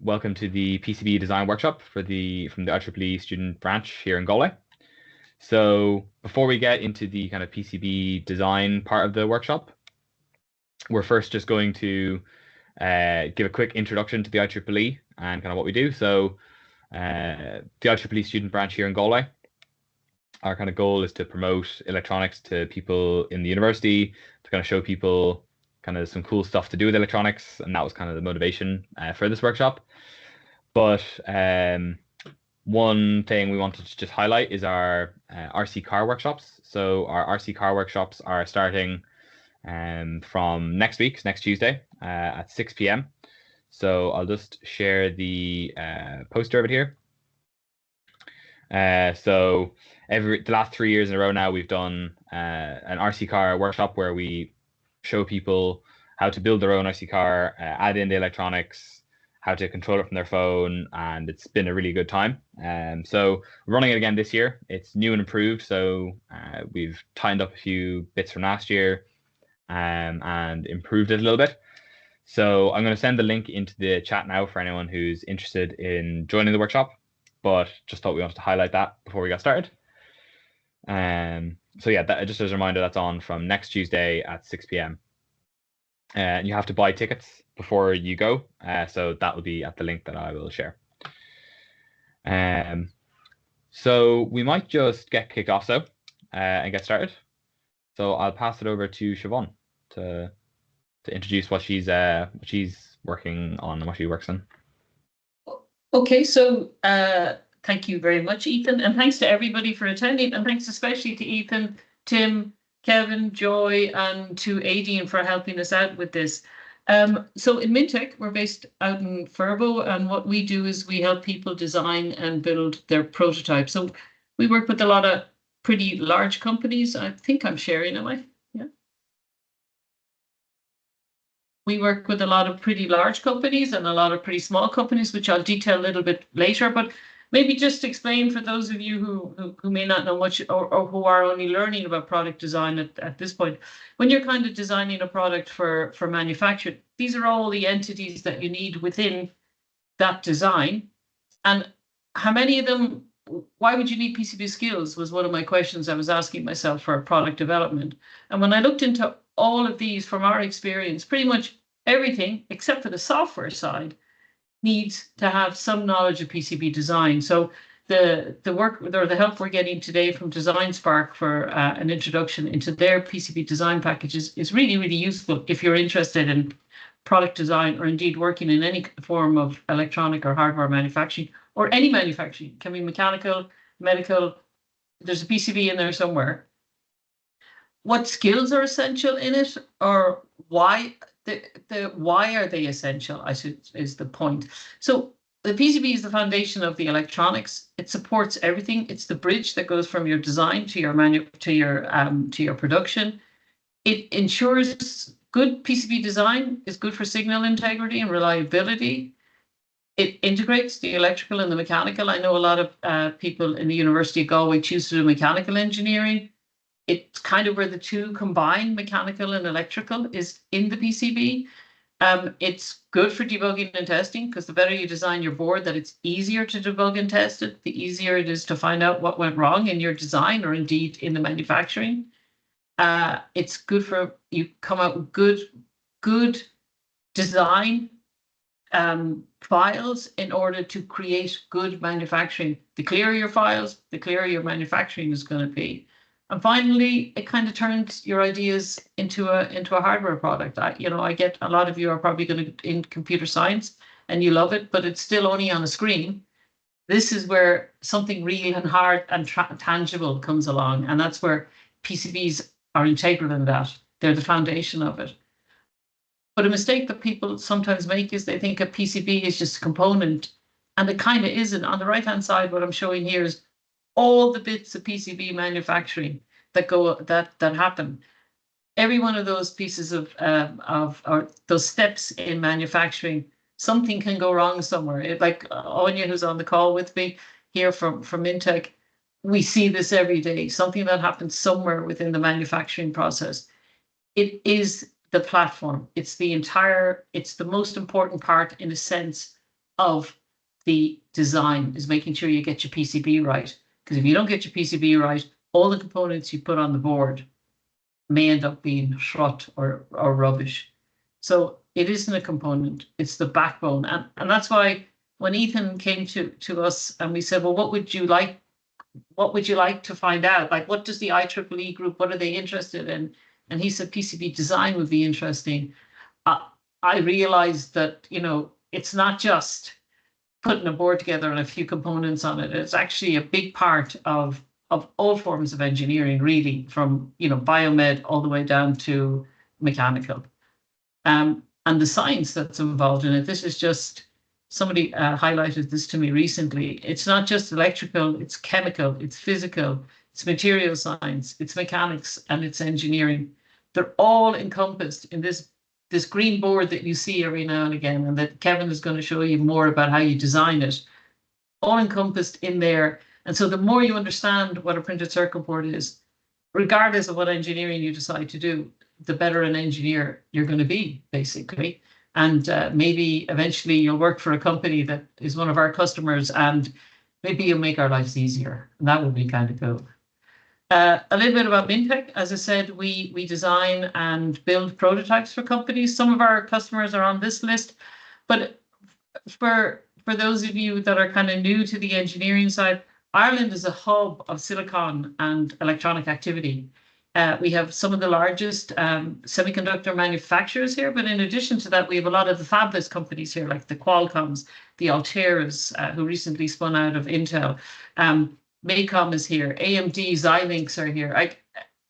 welcome to the PCB Design workshop from the IEEE student branch here in Galway. So before we get into the kind of PCB design part of the workshop, we're first just going to give a quick introduction to the IEEE and kind of what we do. So the IEEE student branch here in Galway, our kind of goal is to promote electronics to people in the university, to kind of show people kind of some cool stuff to do with electronics, and that was kind of the motivation for this workshop. But one thing we wanted to just highlight is our RC car workshops. So our RC car workshops are starting from next Tuesday at 6 p.m. So I'll just share the poster of it here. So the last 3 years in a row now, we've done an RC car workshop where we show people how to build their own RC car, add in the electronics, how to control it from their phone, and it's been a really good time. So we're running it again this year. It's new and improved, so we've tightened up a few bits from last year and improved it a little bit. So I'm going to send the link into the chat now for anyone who's interested in joining the workshop, but just thought we wanted to highlight that before we got started. So yeah, just as a reminder, that's on from next Tuesday at 6 p.m. And you have to buy tickets before you go. So that will be at the link that I will share. So we might just get kicked off and get started. So I'll pass it over to Siobhan to introduce what she's working on and what she works on. Okay, so thank you very much, Ethan, and thanks to everybody for attending, and thanks especially to Ethan, Tim, Kevin, Joy, and to Aidan for helping us out with this. So in Mint-Tek, we're based out in Furbo, and what we do is we help people design and build their prototypes. So we work with a lot of pretty large companies. I think I'm sharing, am I? Yeah. We work with a lot of pretty large companies and a lot of pretty small companies, which I'll detail a little bit later. But maybe just to explain for those of you who may not know much or who are only learning about product design at this point, when you're kind of designing a product for manufacture, these are all the entities that you need within that design. And how many of them, why would you need PCB skills was one of my questions I was asking myself for product development. And when I looked into all of these from our experience, pretty much everything except for the software side needs to have some knowledge of PCB design. So the work or the help we're getting today from DesignSpark for an introduction into their PCB design packages is really, really useful if you're interested in product design or indeed working in any form of electronic or hardware manufacturing or any manufacturing. It can be mechanical, medical. There's a PCB in there somewhere. What skills are essential in it, or why why are they essential, is the point. So the PCB is the foundation of the electronics. It supports everything. It's the bridge that goes from your design to your production. It ensures good PCB design is good for signal integrity and reliability. It integrates the electrical and the mechanical. I know a lot of people in the University of Galway choose to do mechanical engineering. It's kind of where the two combine, mechanical and electrical, is in the PCB. It's good for debugging and testing, because the better you design your board, that it's easier to debug and test it, the easier it is to find out what went wrong in your design or indeed in the manufacturing. It's good for you come out with good design files in order to create good manufacturing. The clearer your files, the clearer your manufacturing is going to be. And finally, it kind of turns your ideas into a hardware product. I get a lot of you are probably going to in computer science and you love it, but it's still only on a screen. This is where something real and hard and tangible comes along, and that's where PCBs are integral in that. They're the foundation of it. But a mistake that people sometimes make is they think a PCB is just a component, and it kind of isn't. On the right-hand side, what I'm showing here is all the bits of PCB manufacturing that happen. Every one of those pieces or those steps in manufacturing, something can go wrong somewhere. Like Anya, who's on the call with me here from Mint-Tek, we see this every day. Something that happens somewhere within the manufacturing process. It is the platform. It's the most important part, in a sense, of the design is making sure you get your PCB right. Because if you don't get your PCB right, all the components you put on the board may end up being shrot or rubbish. So it isn't a component, it's the backbone. And that's why when Ethan came to us and we said, well, what would you like to find out? Like, what does the IEEE group, what are they interested in? And he said PCB design would be interesting. I realized that, it's not just putting a board together and a few components on it. It's actually a big part of all forms of engineering, really, from biomed all the way down to mechanical. And the science that's involved in it. This is just somebody highlighted this to me recently. It's not just electrical, it's chemical, it's physical, it's material science, it's mechanics, and it's engineering. They're all encompassed in this green board that you see every now and again, and that Kevin is going to show you more about how you design it, all encompassed in there. And so the more you understand what a printed circuit board is, regardless of what engineering you decide to do, the better an engineer you're going to be, basically. And maybe eventually you'll work for a company that is one of our customers, and maybe you'll make our lives easier. And that would be kind of cool. A little bit about Mint-Tek. As I said, we design and build prototypes for companies. Some of our customers are on this list, but for those of you that are kind of new to the engineering side, Ireland is a hub of silicon and electronic activity. We have some of the largest semiconductor manufacturers here, but in addition to that, we have a lot of the fabless companies here, like the Qualcomms, the Alteras, who recently spun out of Intel. MACOM is here, AMD, Xilinx are here.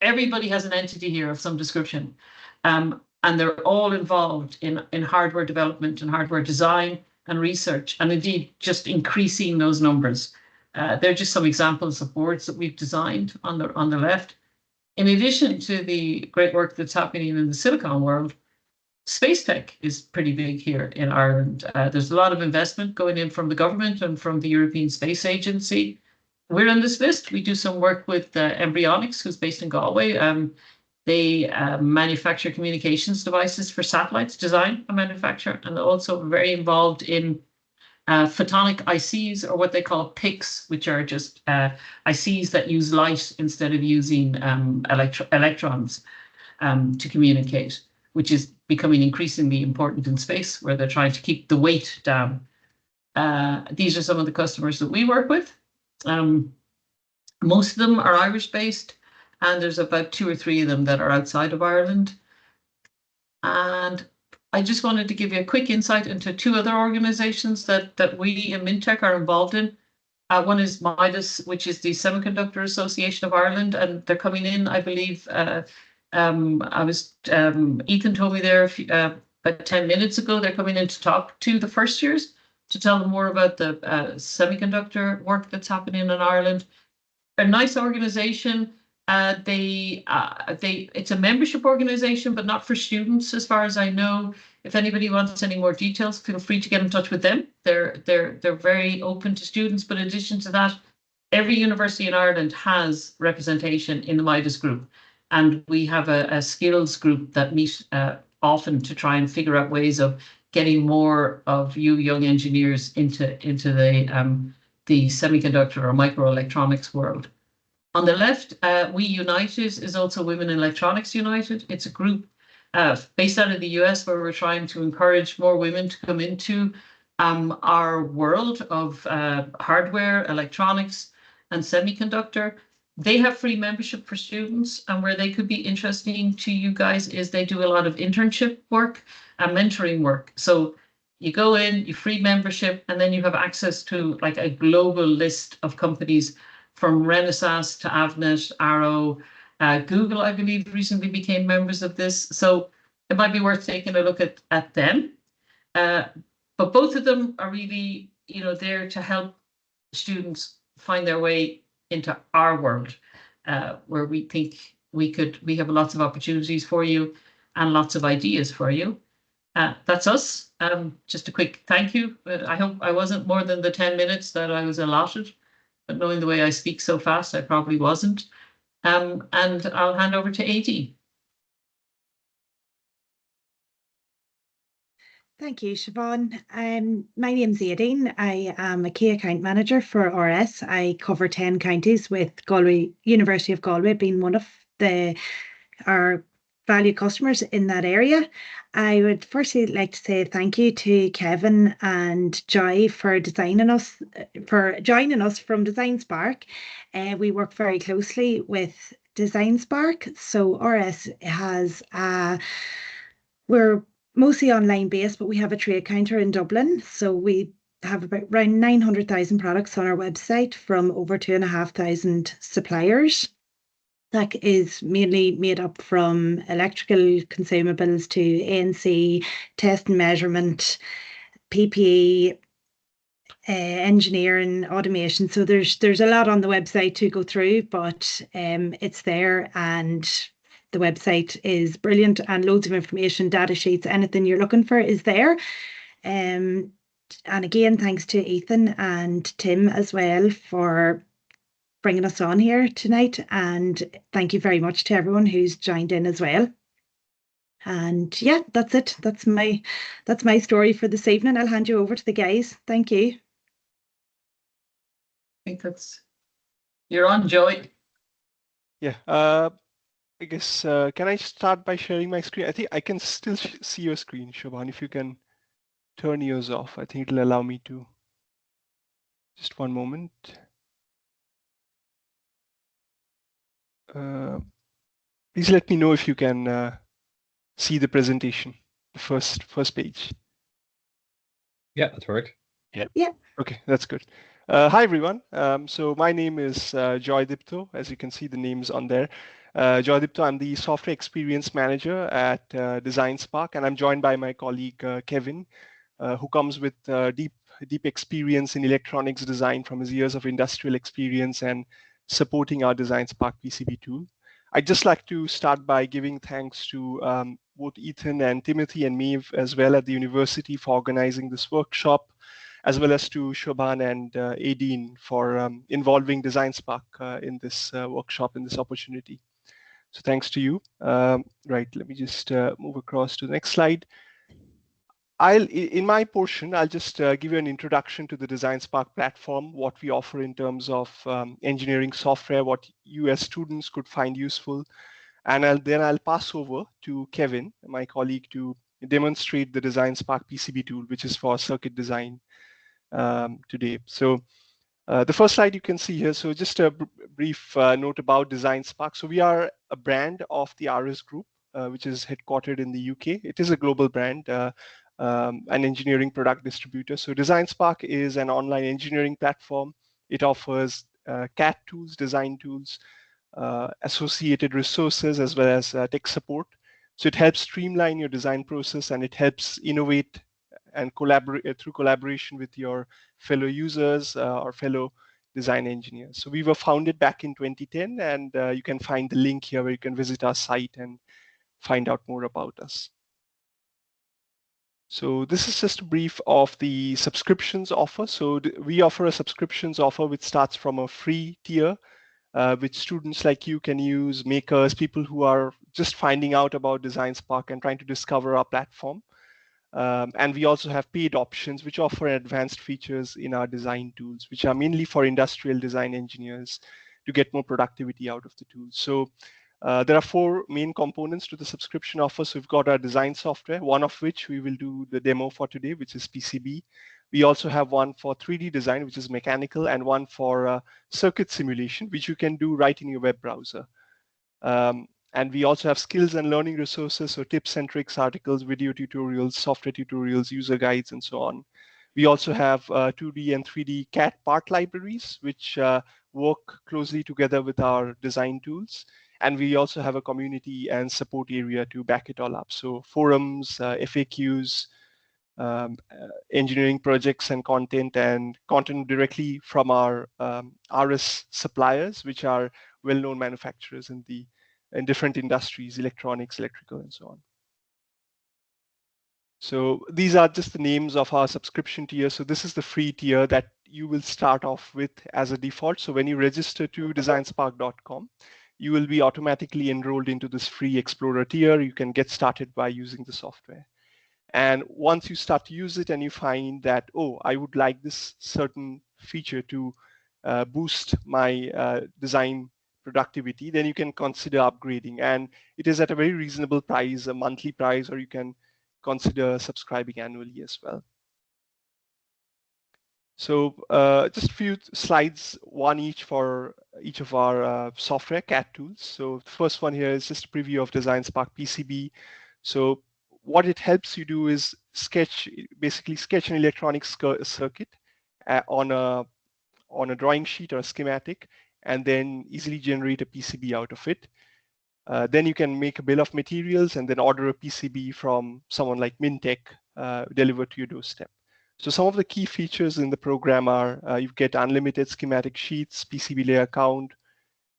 Everybody has an entity here of some description. And they're all involved in hardware development and hardware design and research, and indeed just increasing those numbers. They're just some examples of boards that we've designed on the left. In addition to the great work that's happening in the silicon world, space tech is pretty big here in Ireland. There's a lot of investment going in from the government and from the European Space Agency. We're on this list. We do some work with Embryonics, who's based in Galway. They manufacture communications devices for satellites, design and manufacture, and also very involved in photonic ICs, or what they call PICs, which are just ICs that use light instead of using electrons to communicate, which is becoming increasingly important in space, where they're trying to keep the weight down. These are some of the customers that we work with. Most of them are Irish-based, and there's about 2 or 3 of them that are outside of Ireland. And I just wanted to give you a quick insight into 2 other organizations that we in Mint-Tek are involved in. One is MIDAS, which is the Semiconductor Association of Ireland, and they're coming in, I believe, Ethan told me there about 10 minutes ago, they're coming in to talk to the first years to tell them more about the semiconductor work that's happening in Ireland. A nice organization. It's a membership organization, but not for students, as far as I know. If anybody wants any more details, feel free to get in touch with them. They're very open to students, but in addition to that, every university in Ireland has representation in the MIDAS group, and we have a skills group that meet often to try and figure out ways of getting more of you young engineers into the semiconductor or microelectronics world. On the left, We United is also Women in Electronics United. It's a group based out of the US, where we're trying to encourage more women to come into our world of hardware, electronics, and semiconductor. They have free membership for students, and where they could be interesting to you guys is they do a lot of internship work and mentoring work. So you go in, you free membership, and then you have access to like a global list of companies from Renesas to Avnet, Arrow, Google, I believe, recently became members of this. So it might be worth taking a look at them. But both of them are really, there to help students find their way into our world, where we think we have lots of opportunities for you and lots of ideas for you. That's us. Just a quick thank you. I hope I wasn't more than the 10 minutes that I was allotted, but knowing the way I speak so fast, I probably wasn't. And I'll hand over to AD. Thank you, Siobhan. My name's Aideen. I am a key account manager for RS. I cover 10 counties, with Galway, University of Galway being one of our valued customers in that area. I would firstly like to say thank you to Kevin and Joy for joining us from DesignSpark. We work very closely with DesignSpark. So RS has we're mostly online based, but we have a trade counter in Dublin. So we have around 900,000 products on our website from over 2,500 suppliers. That is mainly made up from electrical consumables to ANC, test and measurement, PPE, engineering, automation. So there's a lot on the website to go through, but it's there, and the website is brilliant, and loads of information, data sheets, anything you're looking for is there. And again, thanks to Ethan and Tim as well for bringing us on here tonight, and thank you very much to everyone who's joined in as well. And yeah, that's it. That's my story for this evening. I'll hand you over to the guys. Thank you. I think you're on, Joey. Yeah, I guess, can I start by sharing my screen? I think I can still see your screen, Siobhan. If you can turn yours off, I think it'll allow me to. Just one moment. Please let me know if you can see the presentation, the first page. Yeah, that's perfect. Yeah. Okay, that's good. Hi, everyone. So my name is Joy Dipto. As you can see, the name's on there. Joy Dipto, I'm the Software Experience Manager at DesignSpark, and I'm joined by my colleague, Kevin, who comes with deep experience in electronics design from his years of industrial experience and supporting our DesignSpark PCB tool. I'd just like to start by giving thanks to both Ethan and Timothy and Maeve as well at the university for organizing this workshop, as well as to Siobhan and Aideen for involving DesignSpark in this workshop, in this opportunity. So thanks to you. Right, let me just move across to the next slide. In my portion, I'll just give you an introduction to the DesignSpark platform, what we offer in terms of engineering software, what you as students could find useful. And then I'll pass over to Kevin, my colleague, to demonstrate the DesignSpark PCB tool, which is for circuit design today. So the first slide you can see here. So just a brief note about DesignSpark. So we are a brand of the RS Group, which is headquartered in the UK. It is a global brand, an engineering product distributor. So DesignSpark is an online engineering platform. It offers CAD tools, design tools, associated resources, as well as tech support. So it helps streamline your design process, and it helps innovate and collaborate through collaboration with your fellow users or fellow design engineers. So we were founded back in 2010, and you can find the link here where you can visit our site and find out more about us. So this is just a brief of the subscriptions offer. So we offer a subscriptions offer which starts from a free tier, which students like you can use, makers, people who are just finding out about DesignSpark and trying to discover our platform. And we also have paid options which offer advanced features in our design tools, which are mainly for industrial design engineers to get more productivity out of the tools. So there are 4 main components to the subscription offer. So we've got our design software, one of which we will do the demo for today, which is PCB. We also have one for 3D design, which is mechanical, and one for circuit simulation, which you can do right in your web browser. And we also have skills and learning resources, so tips and tricks, articles, video tutorials, software tutorials, user guides, and so on. We also have 2D and 3D CAD part libraries, which work closely together with our design tools. And we also have a community and support area to back it all up. So forums, FAQs, engineering projects and content directly from our RS suppliers, which are well-known manufacturers in different industries, electronics, electrical, and so on. So these are just the names of our subscription tier. So this is the free tier that you will start off with as a default. So when you register to designspark.com, you will be automatically enrolled into this free Explorer tier. You can get started by using the software. And once you start to use it and you find that, oh, I would like this certain feature to boost my design productivity, then you can consider upgrading. And it is at a very reasonable price, a monthly price, or you can consider subscribing annually as well. So just a few slides, one each for each of our software CAD tools. So the first one here is just a preview of DesignSpark PCB. So what it helps you do is basically sketch an electronic circuit on a drawing sheet or a schematic, and then easily generate a PCB out of it. Then you can make a bill of materials and then order a PCB from someone like Mint-Tek delivered to your doorstep. So some of the key features in the program are you get unlimited schematic sheets, PCB layer count,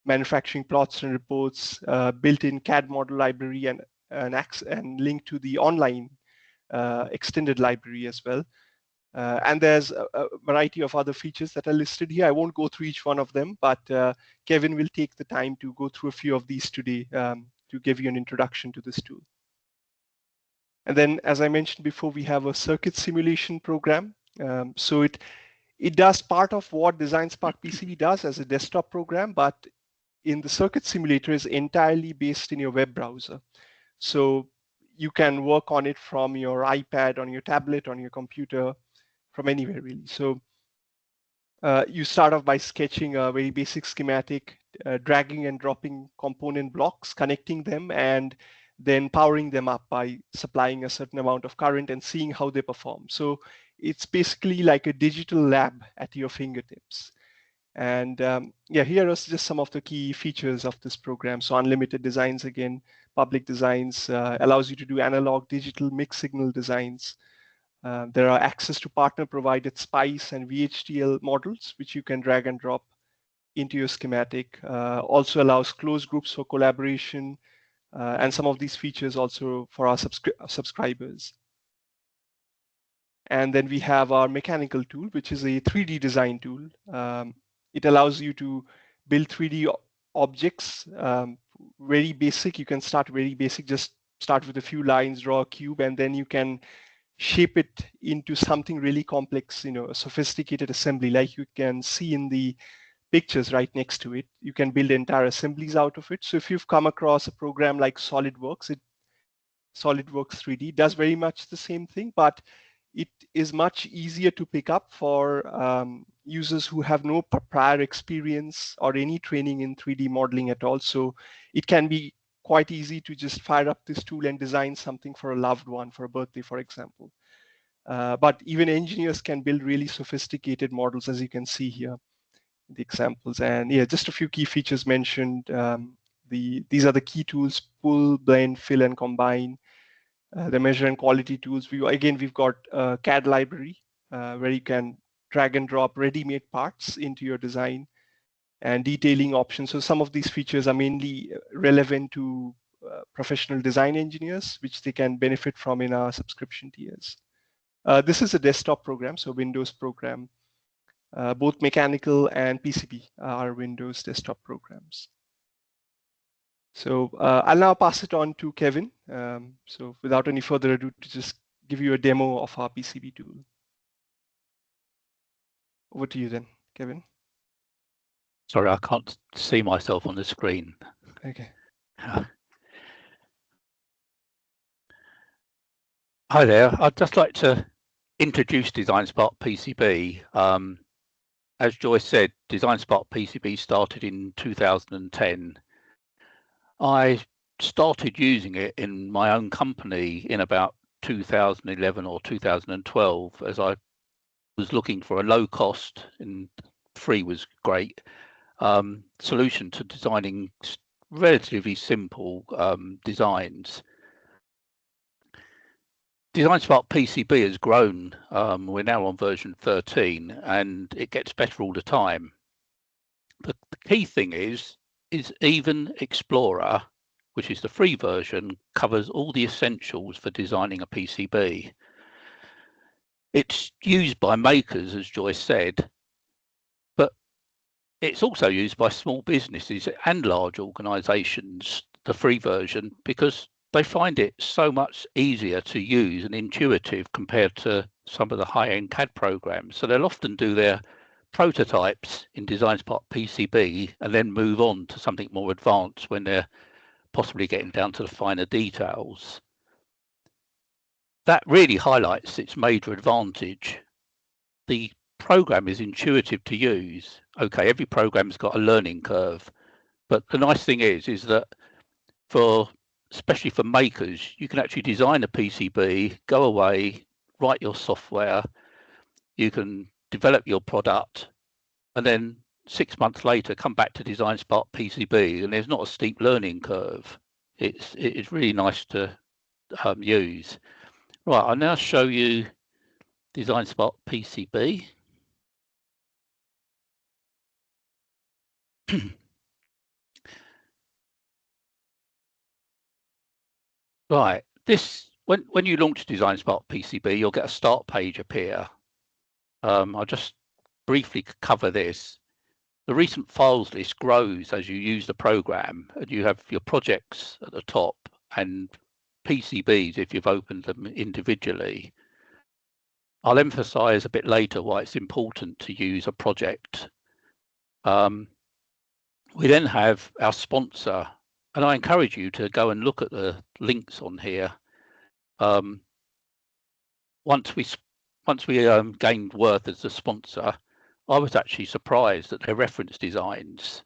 manufacturing plots and reports, built-in CAD model library, and link to the online extended library as well. And there's a variety of other features that are listed here. I won't go through each one of them, but Kevin will take the time to go through a few of these today to give you an introduction to this tool. And then, as I mentioned before, we have a circuit simulation program. So it does part of what DesignSpark PCB does as a desktop program, but in the circuit simulator is entirely based in your web browser. So you can work on it from your iPad, on your tablet, on your computer, from anywhere really. So you start off by sketching a very basic schematic, dragging and dropping component blocks, connecting them, and then powering them up by supplying a certain amount of current and seeing how they perform. So it's basically like a digital lab at your fingertips. And yeah, here are just some of the key features of this program. So unlimited designs, again, public designs, allows you to do analog, digital, mixed signal designs. There are access to partner-provided SPICE and VHDL models, which you can drag and drop into your schematic. Also allows closed groups for collaboration, and some of these features also for our subscribers. And then we have our mechanical tool, which is a 3D design tool. It allows you to build 3D objects, very basic. You can start very basic, just start with a few lines, draw a cube, and then you can shape it into something really complex, a sophisticated assembly like you can see in the pictures right next to it. You can build entire assemblies out of it. So if you've come across a program like SolidWorks, SolidWorks 3D does very much the same thing, but it is much easier to pick up for users who have no prior experience or any training in 3D modeling at all. So it can be quite easy to just fire up this tool and design something for a loved one, for a birthday, for example. But even engineers can build really sophisticated models, as you can see here, the examples. And yeah, just a few key features mentioned. These are the key tools: pull, blend, fill, and combine. The measure and quality tools. We've got a CAD library where you can drag and drop ready-made parts into your design, and detailing options. So some of these features are mainly relevant to professional design engineers, which they can benefit from in our subscription tiers. This is a desktop program, so Windows program. Both mechanical and PCB are Windows desktop programs. So I'll now pass it on to Kevin. So without any further ado, to just give you a demo of our PCB tool. Over to you then, Kevin. Sorry, I can't see myself on the screen. Okay. Hi there. I'd just like to introduce DesignSpark PCB. As Joyce said, DesignSpark PCB started in 2010. I started using it in my own company in about 2011 or 2012, as I was looking for a low cost, and free was great, solution to designing relatively simple designs. DesignSpark PCB has grown. We're now on version 13, and it gets better all the time. The key thing is even Explorer, which is the free version, covers all the essentials for designing a PCB. It's used by makers, as Joyce said, but it's also used by small businesses and large organizations, the free version, because they find it so much easier to use and intuitive compared to some of the high-end CAD programs. So they'll often do their prototypes in DesignSpark PCB and then move on to something more advanced when they're possibly getting down to the finer details. That really highlights its major advantage. The program is intuitive to use. Okay, every program's got a learning curve, but the nice thing is that especially for makers, you can actually design a PCB, go away, write your software, you can develop your product, and then 6 months later come back to DesignSpark PCB, and there's not a steep learning curve. It's really nice to use. Right, I'll now show you DesignSpark PCB. Right, this when you launch DesignSpark PCB, you'll get a start page appear. I'll just briefly cover this. The recent files list grows as you use the program, and you have your projects at the top and PCBs if you've opened them individually. I'll emphasize a bit later why it's important to use a project. We then have our sponsor, and I encourage you to go and look at the links on here. Once we gained Worth as a sponsor, I was actually surprised at their reference designs.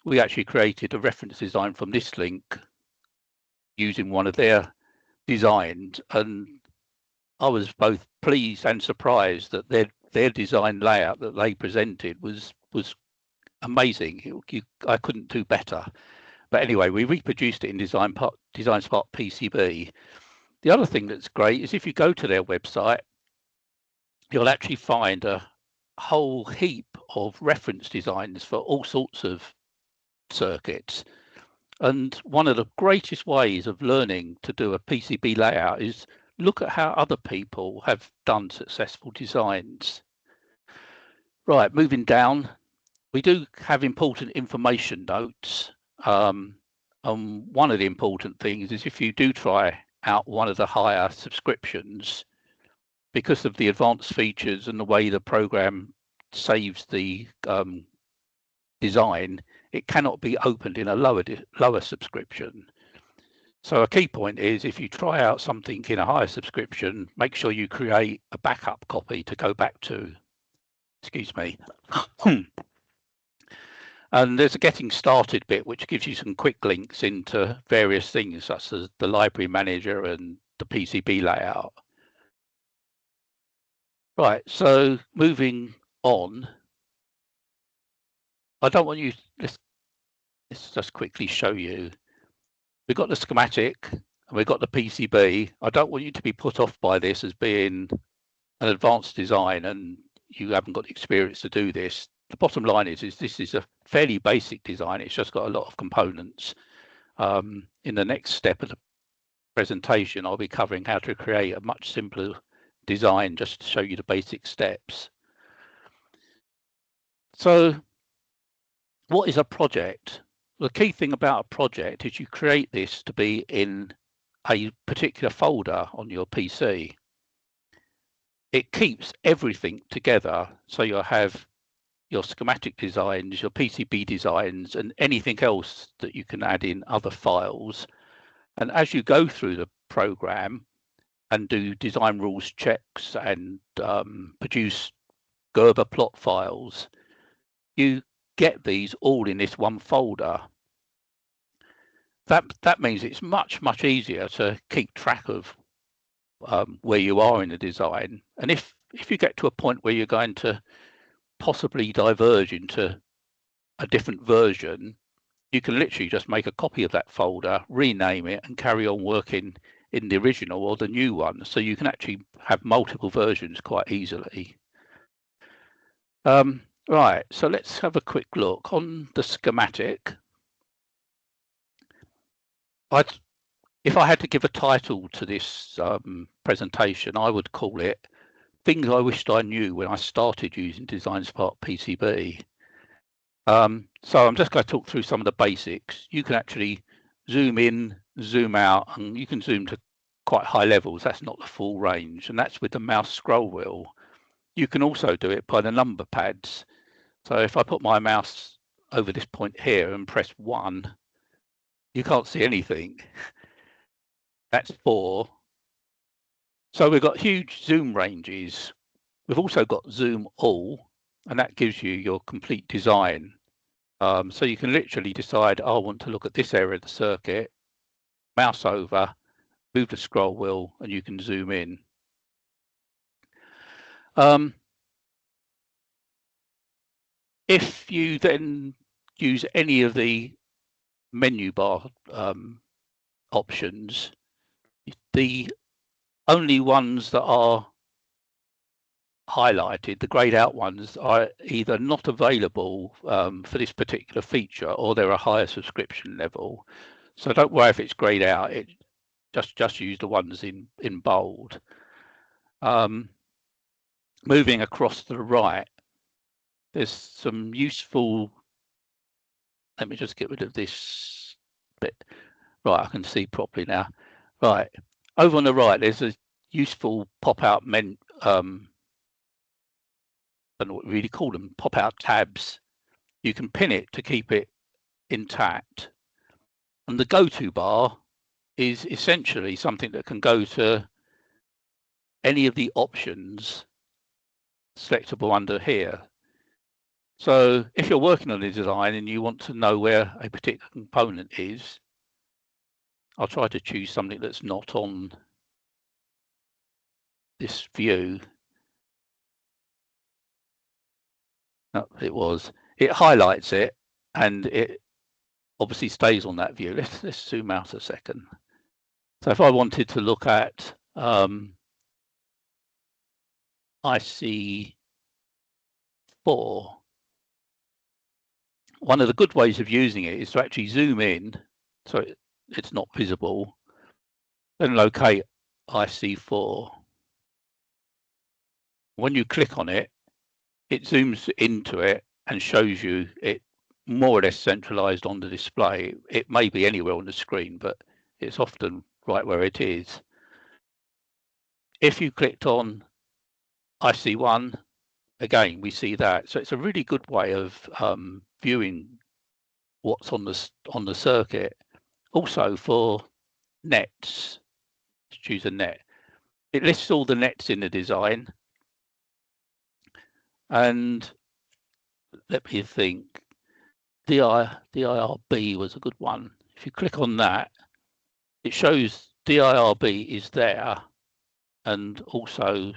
We actually created a reference design from this link using one of their designs, and I was both pleased and surprised that their design layout that they presented was amazing. I couldn't do better. But anyway, we reproduced it in DesignSpark PCB. The other thing that's great is if you go to their website, you'll actually find a whole heap of reference designs for all sorts of circuits. And one of the greatest ways of learning to do a PCB layout is look at how other people have done successful designs. Right, moving down, we do have important information notes. One of the important things is if you do try out one of the higher subscriptions, because of the advanced features and the way the program saves the design, it cannot be opened in a lower subscription. So a key point is if you try out something in a higher subscription, make sure you create a backup copy to go back to. Excuse me. And there's a getting started bit, which gives you some quick links into various things, such as the library manager and the PCB layout. Right, so moving on, I don't want you, let's just quickly show you. We've got the schematic and we've got the PCB. I don't want you to be put off by this as being an advanced design and you haven't got the experience to do this. The bottom line is this is a fairly basic design. It's just got a lot of components. In the next step of the presentation, I'll be covering how to create a much simpler design just to show you the basic steps. So what is a project? The key thing about a project is you create this to be in a particular folder on your PC. It keeps everything together, so you'll have your schematic designs, your PCB designs, and anything else that you can add in other files. And as you go through the program and do design rules checks and produce Gerber plot files, you get these all in this one folder. That means it's much easier to keep track of where you are in the design. And if you get to a point where you're going to possibly diverge into a different version, you can literally just make a copy of that folder, rename it, and carry on working in the original or the new one. So you can actually have multiple versions quite easily. Right, so let's have a quick look on the schematic. If I had to give a title to this presentation, I would call it Things I Wished I Knew When I Started Using DesignSpark PCB. So I'm just going to talk through some of the basics. You can actually zoom in, zoom out, and you can zoom to quite high levels. That's not the full range, and that's with the mouse scroll wheel. You can also do it by the number pads. So if I put my mouse over this point here and press 1, you can't see anything. That's 4. So we've got huge zoom ranges. We've also got zoom all, and that gives you your complete design. So you can literally decide, I want to look at this area of the circuit, mouse over, move the scroll wheel, and you can zoom in. If you then use any of the menu bar options, the only ones that are highlighted, the grayed out ones, are either not available for this particular feature, or they're a higher subscription level. So don't worry if it's grayed out. It just use the ones in bold. Moving across to the right, there's some useful. Let me just get rid of this bit. Right, I can see properly now. Right, over on the right, there's a useful pop-out menu. I don't know what we really call them, pop-out tabs. You can pin it to keep it intact. And the go-to bar is essentially something that can go to any of the options selectable under here. So if you're working on a design and you want to know where a particular component is, I'll try to choose something that's not on this view. No, it highlights it, and it obviously stays on that view. Let's zoom out a second. So if I wanted to look at IC4, one of the good ways of using it is to actually zoom in so it's not visible, then locate IC4. When you click on it, it zooms into it and shows you it more or less centralized on the display. It may be anywhere on the screen, but it's often right where it is. If you clicked on IC1, again, we see that. So it's a really good way of viewing what's on the circuit. Also for nets, let's choose a net. It lists all the nets in the design. And let me think, DIRB was a good one. If you click on that, it shows DIRB is there and also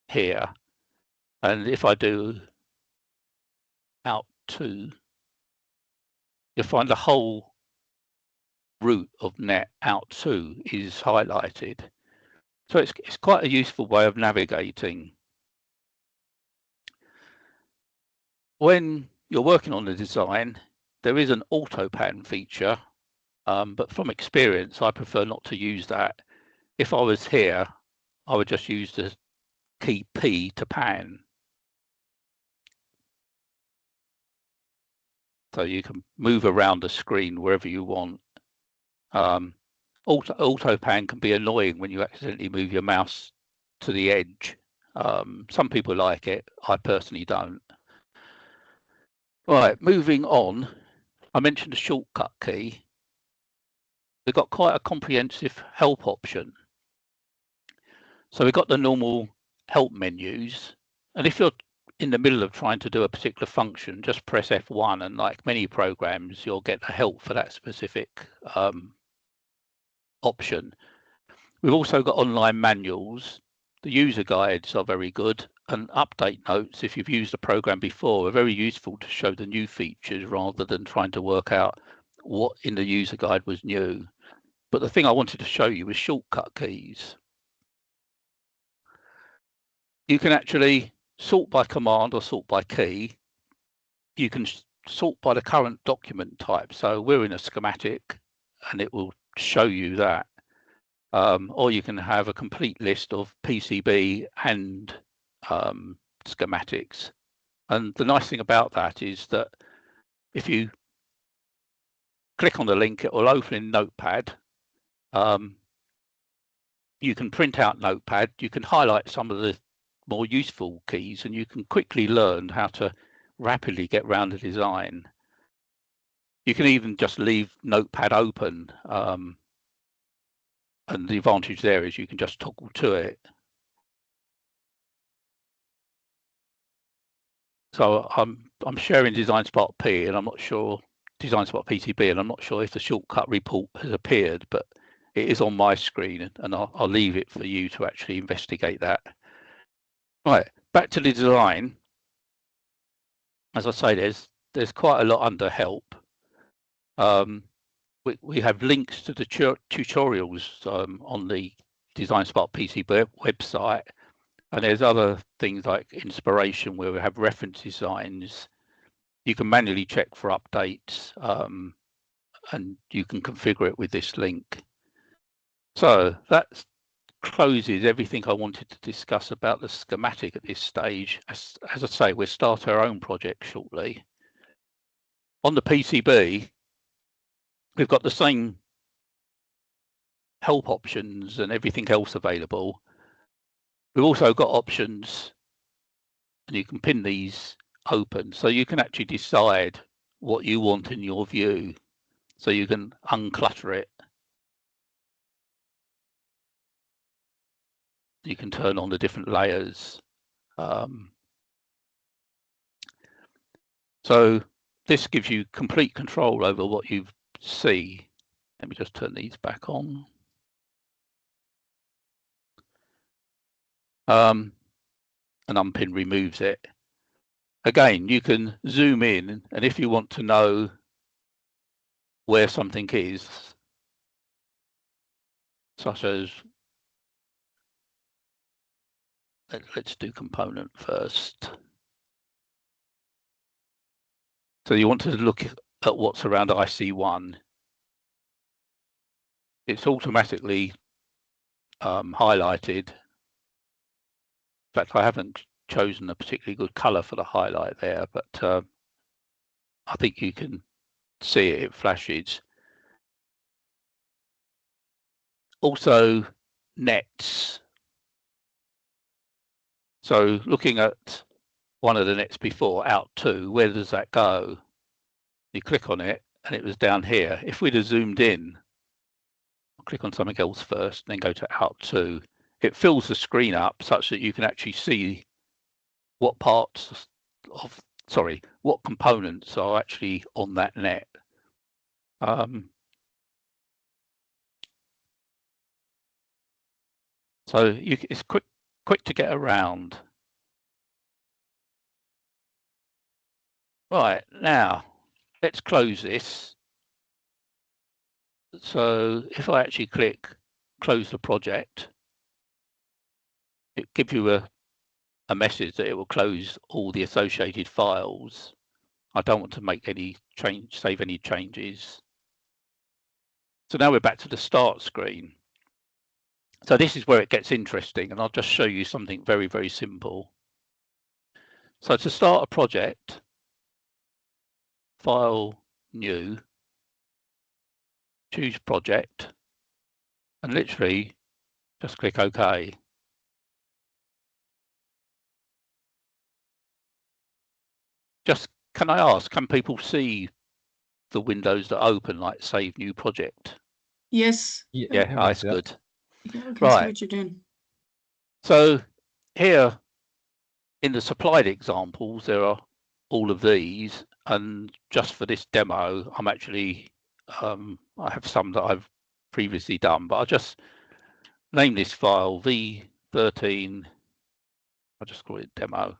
here. And if I do out 2, you'll find the whole route of net out 2 is highlighted. So it's quite a useful way of navigating. When you're working on the design, there is an auto pan feature, but from experience, I prefer not to use that. If I was here, I would just use the key P to pan. So you can move around the screen wherever you want. Auto pan can be annoying when you accidentally move your mouse to the edge. Some people like it. I personally don't. Right, moving on. I mentioned the shortcut key. We've got quite a comprehensive help option. So we've got the normal help menus. And if you're in the middle of trying to do a particular function, just press F1, and like many programs, you'll get the help for that specific option. We've also got online manuals. The user guides are very good, and update notes, if you've used a program before, are very useful to show the new features rather than trying to work out what in the user guide was new. But the thing I wanted to show you was shortcut keys. You can actually sort by command or sort by key. You can sort by the current document type. So we're in a schematic and it will show you that. Or you can have a complete list of PCB and schematics. And the nice thing about that is that if you click on the link, it will open in Notepad. You can print out Notepad, you can highlight some of the more useful keys, and you can quickly learn how to rapidly get around the design. You can even just leave Notepad open, and the advantage there is you can just toggle to it. So I'm sharing DesignSpark P, and I'm not sure DesignSpark PCB, and I'm not sure if the shortcut report has appeared, but it is on my screen, and I'll leave it for you to actually investigate that. Right, back to the design. As I say, there's quite a lot under help. We have links to the tutorials on the DesignSpark PCB website, and there's other things like inspiration where we have reference designs. You can manually check for updates, and you can configure it with this link. So that closes everything I wanted to discuss about the schematic at this stage. As I say, we'll start our own project shortly. On the PCB, we've got the same help options and everything else available. We've also got options, and you can pin these open, so you can actually decide what you want in your view, so you can unclutter it. You can turn on the different layers. So this gives you complete control over what you see. Let me just turn these back on. And unpin removes it. Again, you can zoom in, and if you want to know where something is, such as, let's do component first. So you want to look at what's around IC1. It's automatically highlighted. In fact, I haven't chosen a particularly good color for the highlight there, but I think you can see it, it flashes. Also, nets. So looking at one of the nets before, out 2, where does that go? You click on it, and it was down here. If we'd have zoomed in, I'll click on something else first, then go to out 2. It fills the screen up such that you can actually see what parts of, what components are actually on that net. So it's quick to get around. Right, now let's close this. So if I actually click close the project, it gives you a message that it will close all the associated files. I don't want to make any save any changes. So now we're back to the start screen. So this is where it gets interesting, and I'll just show you something very, very simple. So to start a project, File, New, choose Project, and literally just click OK. Just, can I ask, can people see the windows that open, like Save New Project? Yes. Yeah, that's good. Yeah, I can Right. see what you're doing. So here in the supplied examples, there are all of these, and just for this demo, I'm actually, I have some that I've previously done, but I'll just name this file V13, I'll just call it demo.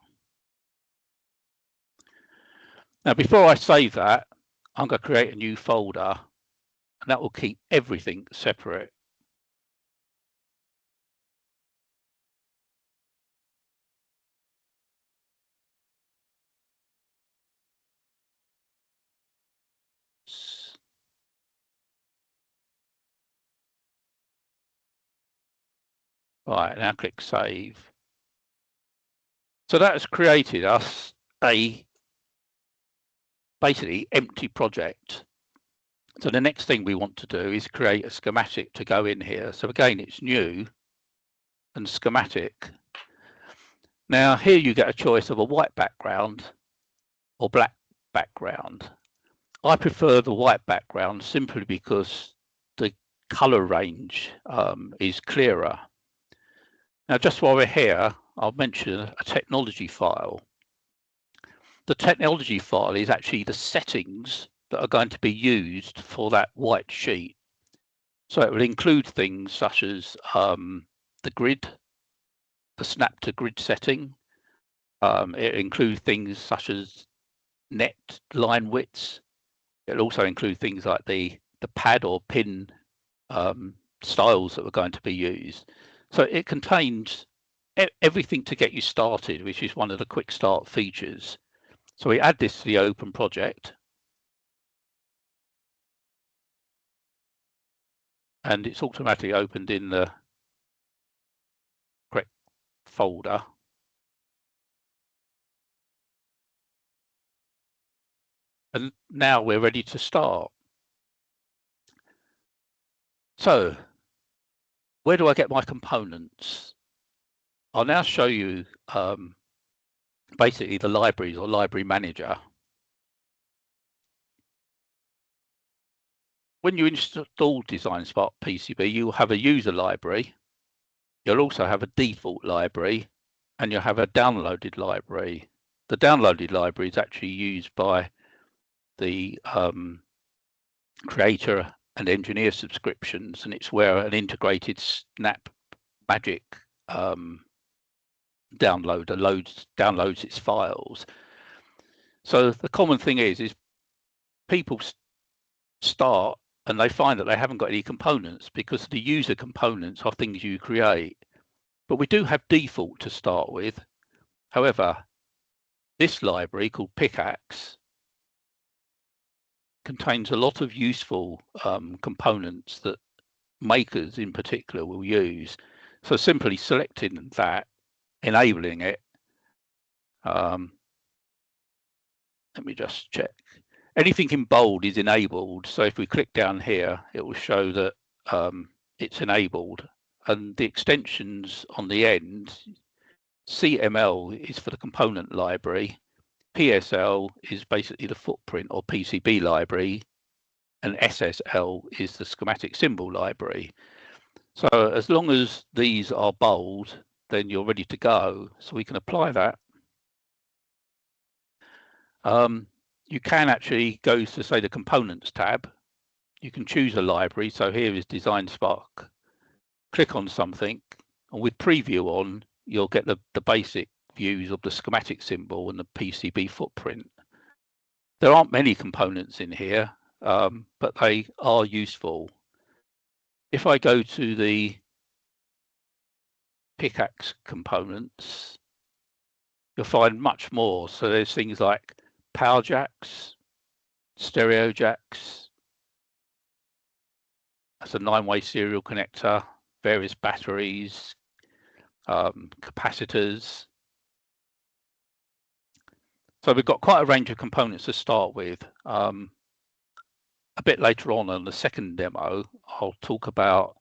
Now, before I save that, I'm going to create a new folder, and that will keep everything separate. Right, now click Save. So that has created us a basically empty project. So the next thing we want to do is create a schematic to go in here. So again, it's new and schematic. Now here you get a choice of a white background or black background. I prefer the white background simply because the color range is clearer. Now, just while we're here, I'll mention a technology file. The technology file is actually the settings that are going to be used for that white sheet. So it will include things such as the grid, the snap to grid setting. It includes things such as net line widths. It'll also include things like the pad or pin styles that were going to be used. So it contains everything to get you started, which is one of the quick start features. So we add this to the open project. And it's automatically opened in the correct folder. And now we're ready to start. So where do I get my components? I'll now show you basically the libraries or library manager. When you install DesignSpark PCB, you'll have a user library. You'll also have a default library and you'll have a downloaded library. The downloaded library is actually used by the creator and engineer subscriptions, and it's where an integrated Snap Magic downloader downloads its files. So the common thing is people start and they find that they haven't got any components because the user components are things you create. But we do have default to start with. However, this library called Pickaxe contains a lot of useful components that makers in particular will use. So simply selecting that, enabling it. Let me just check. Anything in bold is enabled. So if we click down here, it will show that it's enabled. And the extensions on the end, CML is for the component library. PSL is basically the footprint or PCB library. And SSL is the schematic symbol library. So as long as these are bold, then you're ready to go. So we can apply that. You can actually go to, say, the Components tab. You can choose a library. So here is DesignSpark. Click on something, and with preview on, you'll get the basic views of the schematic symbol and the PCB footprint. There aren't many components in here, but they are useful. If I go to the Pickaxe components, you'll find much more. So there's things like power jacks, stereo jacks, that's a 9-way serial connector, various batteries, capacitors. So we've got quite a range of components to start with. A bit later on the second demo, I'll talk about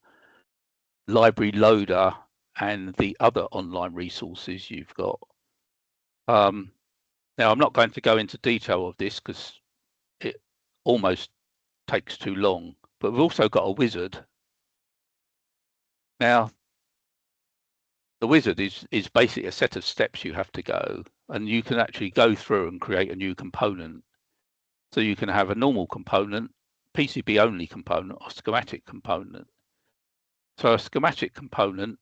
library loader and the other online resources you've got. Now, I'm not going to go into detail of this because it almost takes too long, but we've also got a wizard. Now, the wizard is basically a set of steps you have to go, and you can actually go through and create a new component. So you can have a normal component, PCB only component, or schematic component. So a schematic component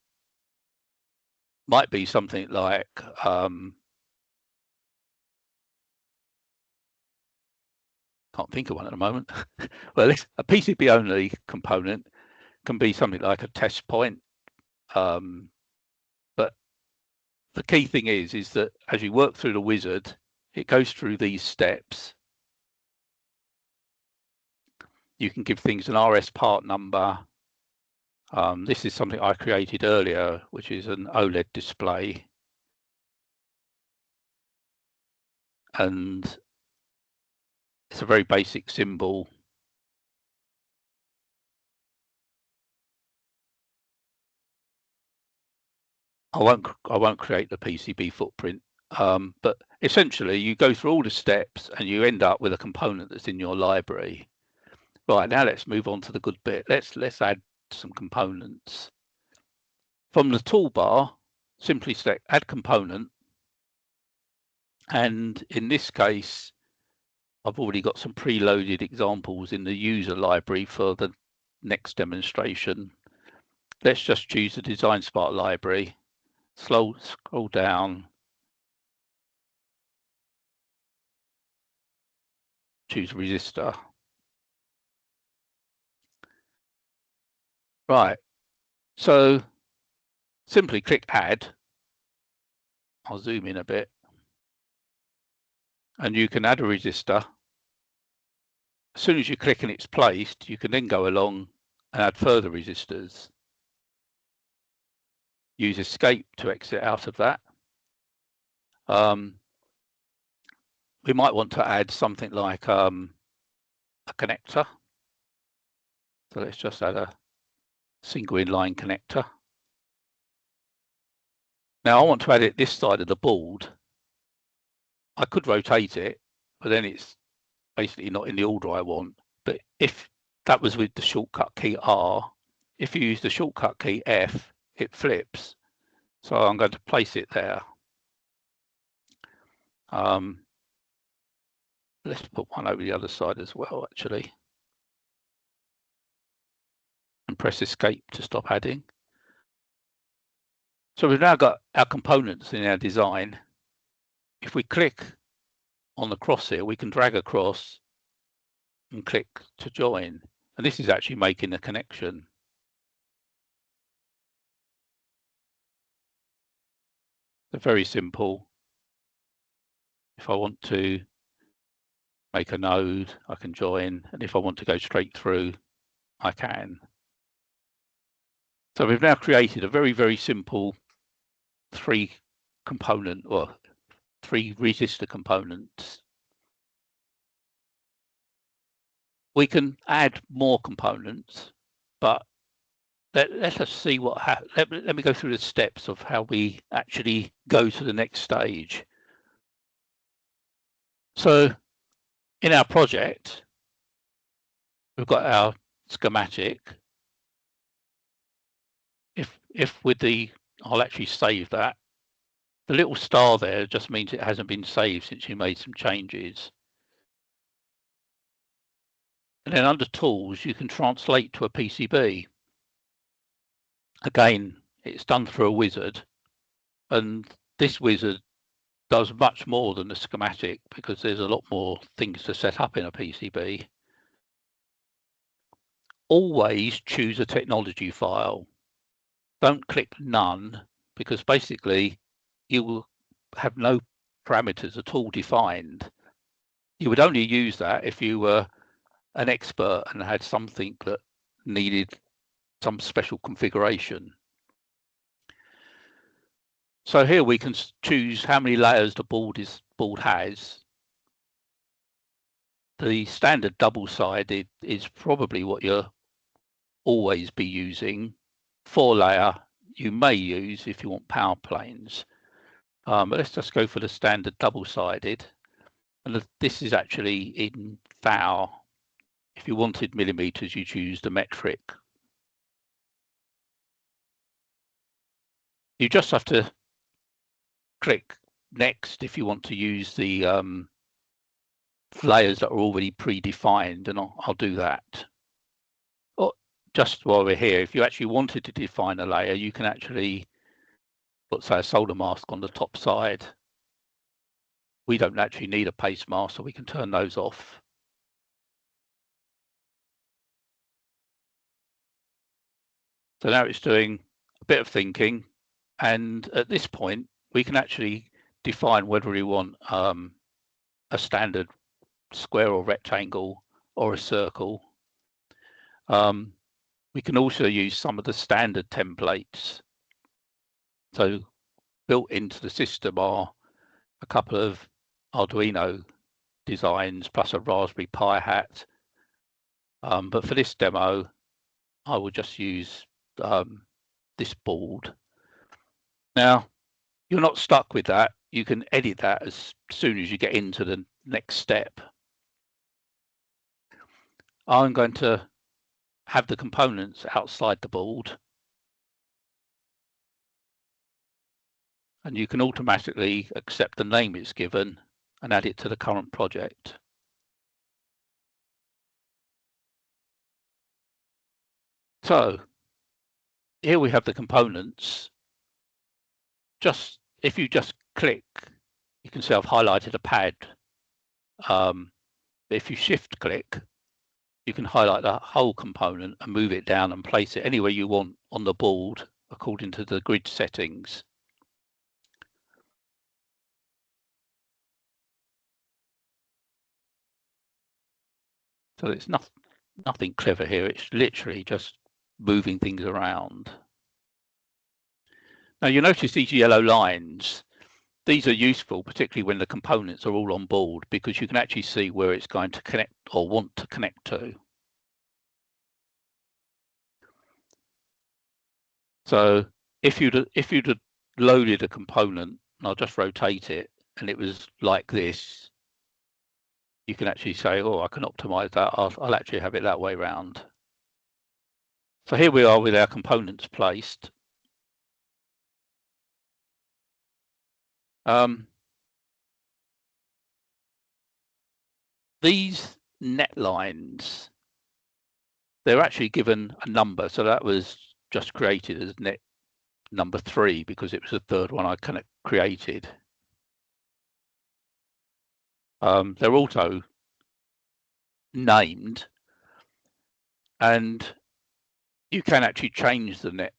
might be something like can't think of one at the moment. Well, a PCB only component can be something like a test point. But the key thing is that as you work through the wizard, it goes through these steps. You can give things an RS part number. This is something I created earlier, which is an OLED display. And it's a very basic symbol. I won't create the PCB footprint, but essentially you go through all the steps and you end up with a component that's in your library. Right, now let's move on to the good bit. Let's add some components. From the toolbar, simply select Add Component, and in this case, I've already got some preloaded examples in the user library for the next demonstration. Let's just choose the DesignSpark library. Scroll down, choose resistor. Right, so simply click Add. I'll zoom in a bit. And you can add a resistor. As soon as you click and it's placed, you can then go along and add further resistors. Use Escape to exit out of that. We might want to add something like a connector. So let's just add a single inline connector. Now I want to add it this side of the board. I could rotate it, but then it's basically not in the order I want. But if that was with the shortcut key R, if you use the shortcut key F, it flips. So I'm going to place it there. Let's put one over the other side as well, actually. And press Escape to stop adding. So we've now got our components in our design. If we click on the cross here, we can drag across and click to join. And this is actually making a connection. They're very simple. If I want to make a node, I can join. And if I want to go straight through, I can. So we've now created a very, very simple 3 resistor components. We can add more components, but let us see what happens. Let me go through the steps of how we actually go to the next stage. So in our project, we've got our schematic. If with the, I'll actually save that. The little star there just means it hasn't been saved since you made some changes. And then under Tools, you can translate to a PCB. Again, it's done through a wizard, and this wizard does much more than the schematic because there's a lot more things to set up in a PCB. Always choose a technology file. Don't click None, because basically you will have no parameters at all defined. You would only use that if you were an expert and had something that needed some special configuration. So here we can choose how many layers the board has. The standard double-sided is probably what you'll always be using. 4-layer you may use if you want power planes. But let's just go for the standard double-sided. And this is actually in thou. If you wanted millimeters, you choose the metric. You just have to click next if you want to use the layers that are already predefined, and I'll do that. Or just while we're here, if you actually wanted to define a layer, you can actually put, say, a solder mask on the top side. We don't actually need a paste mask, so we can turn those off. So now it's doing a bit of thinking, and at this point we can actually define whether we want a standard square or rectangle or a circle. We can also use some of the standard templates. So built into the system are a couple of Arduino designs plus a Raspberry Pi hat. But for this demo, I will just use this board. Now, you're not stuck with that. You can edit that as soon as you get into the next step. I'm going to have the components outside the board, and you can automatically accept the name it's given and add it to the current project. So here we have the components. If you just click, you can see I've highlighted a pad. If you shift click, you can highlight the whole component and move it down and place it anywhere you want on the board according to the grid settings. So it's nothing clever here. It's literally just moving things around. Now you notice these yellow lines. These are useful, particularly when the components are all on board, because you can actually see where it's going to connect or want to connect to. So if you'd loaded a component, and I'll just rotate it, and it was like this, you can actually say, oh, I can optimize that. I'll actually have it that way round. So here we are with our components placed. These net lines, they're actually given a number. So that was just created as net number 3 because it was the third one I kind of created. They're also named, and you can actually change the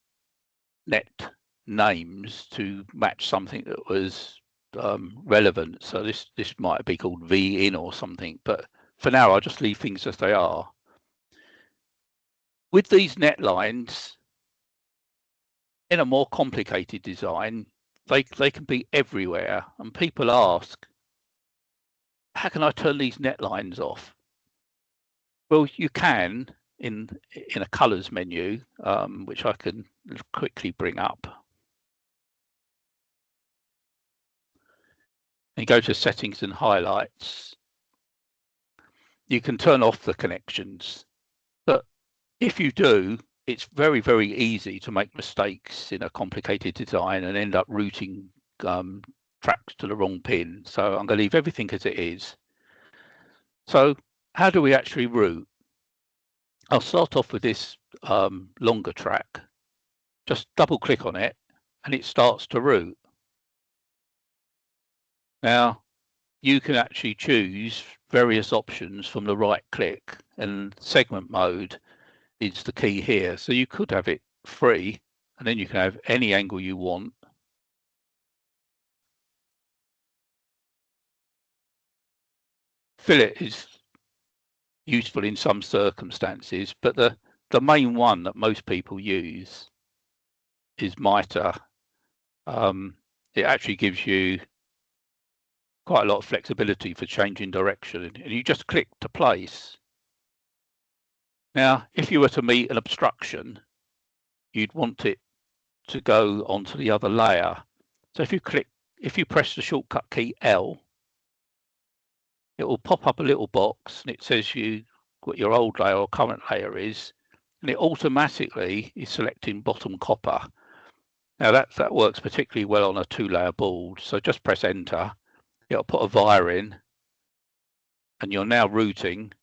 net names to match something that was relevant. So this might be called V in or something, but for now I'll just leave things as they are. With these net lines, in a more complicated design, they can be everywhere, and people ask, how can I turn these net lines off? Well, you can in a colors menu, which I can quickly bring up. And go to settings and highlights. You can turn off the connections, but if you do, it's very, very easy to make mistakes in a complicated design and end up routing tracks to the wrong pin. So I'm going to leave everything as it is. So how do we actually route? I'll start off with this longer track. Just double click on it and it starts to route. Now you can actually choose various options from the right click, and segment mode is the key here. So you could have it free, and then you can have any angle you want. Fillet is useful in some circumstances, but the main one that most people use is miter. It actually gives you quite a lot of flexibility for changing direction, and you just click to place. Now, if you were to meet an obstruction, you'd want it to go onto the other layer. So if you press the shortcut key L, it will pop up a little box and it says what your old layer or current layer is, and it automatically is selecting bottom copper. Now that works particularly well on a 2-layer board. So just press enter, it'll put a via in, and you're now routing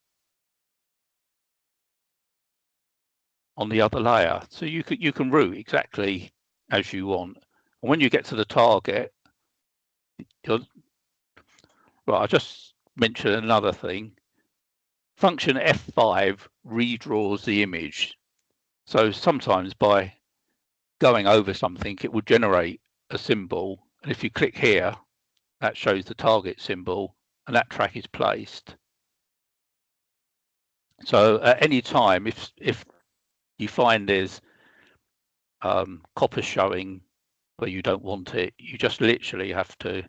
on the other layer. So you can route exactly as you want. And when you get to the target, right, I'll just mention another thing. Function F5 redraws the image. So sometimes by going over something, it will generate a symbol. And if you click here, that shows the target symbol, and that track is placed. So at any time, if you find there's copper showing where you don't want it, you just literally have to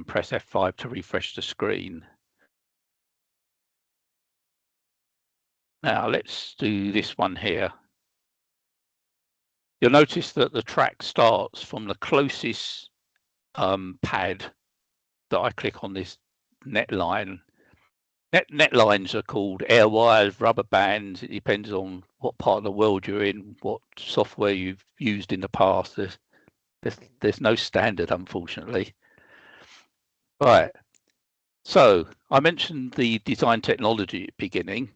press F5 to refresh the screen. Now let's do this one here. you'll notice that the track starts from the closest pad that I click on, this net line. Net lines are called air wires, rubber bands. It depends on what part of the world you're in, what software you've used in the past. There's no standard, unfortunately. Right. So I mentioned the design technology at the beginning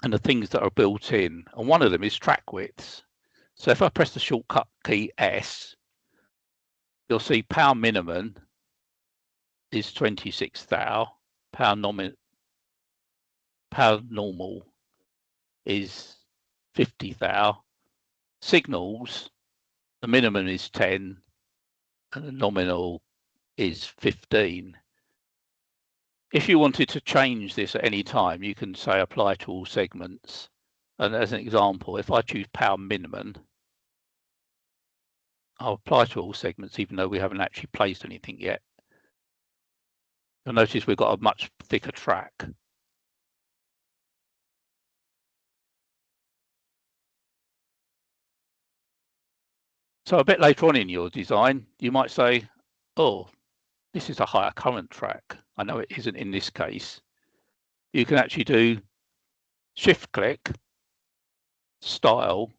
and the things that are built in, and one of them is track widths. So if I press the shortcut key S, you'll see power minimum is 26 thou, power normal is 50 thou. Signals, the minimum is 10 and the nominal is 15. If you wanted to change this at any time, you can say apply to all segments. And as an example, if I choose power minimum, I'll apply to all segments, even though we haven't actually placed anything yet. You'll notice we've got a much thicker track. So a bit later on in your design, you might say, oh, this is a higher current track. I know it isn't in this case. You can actually do shift click, style,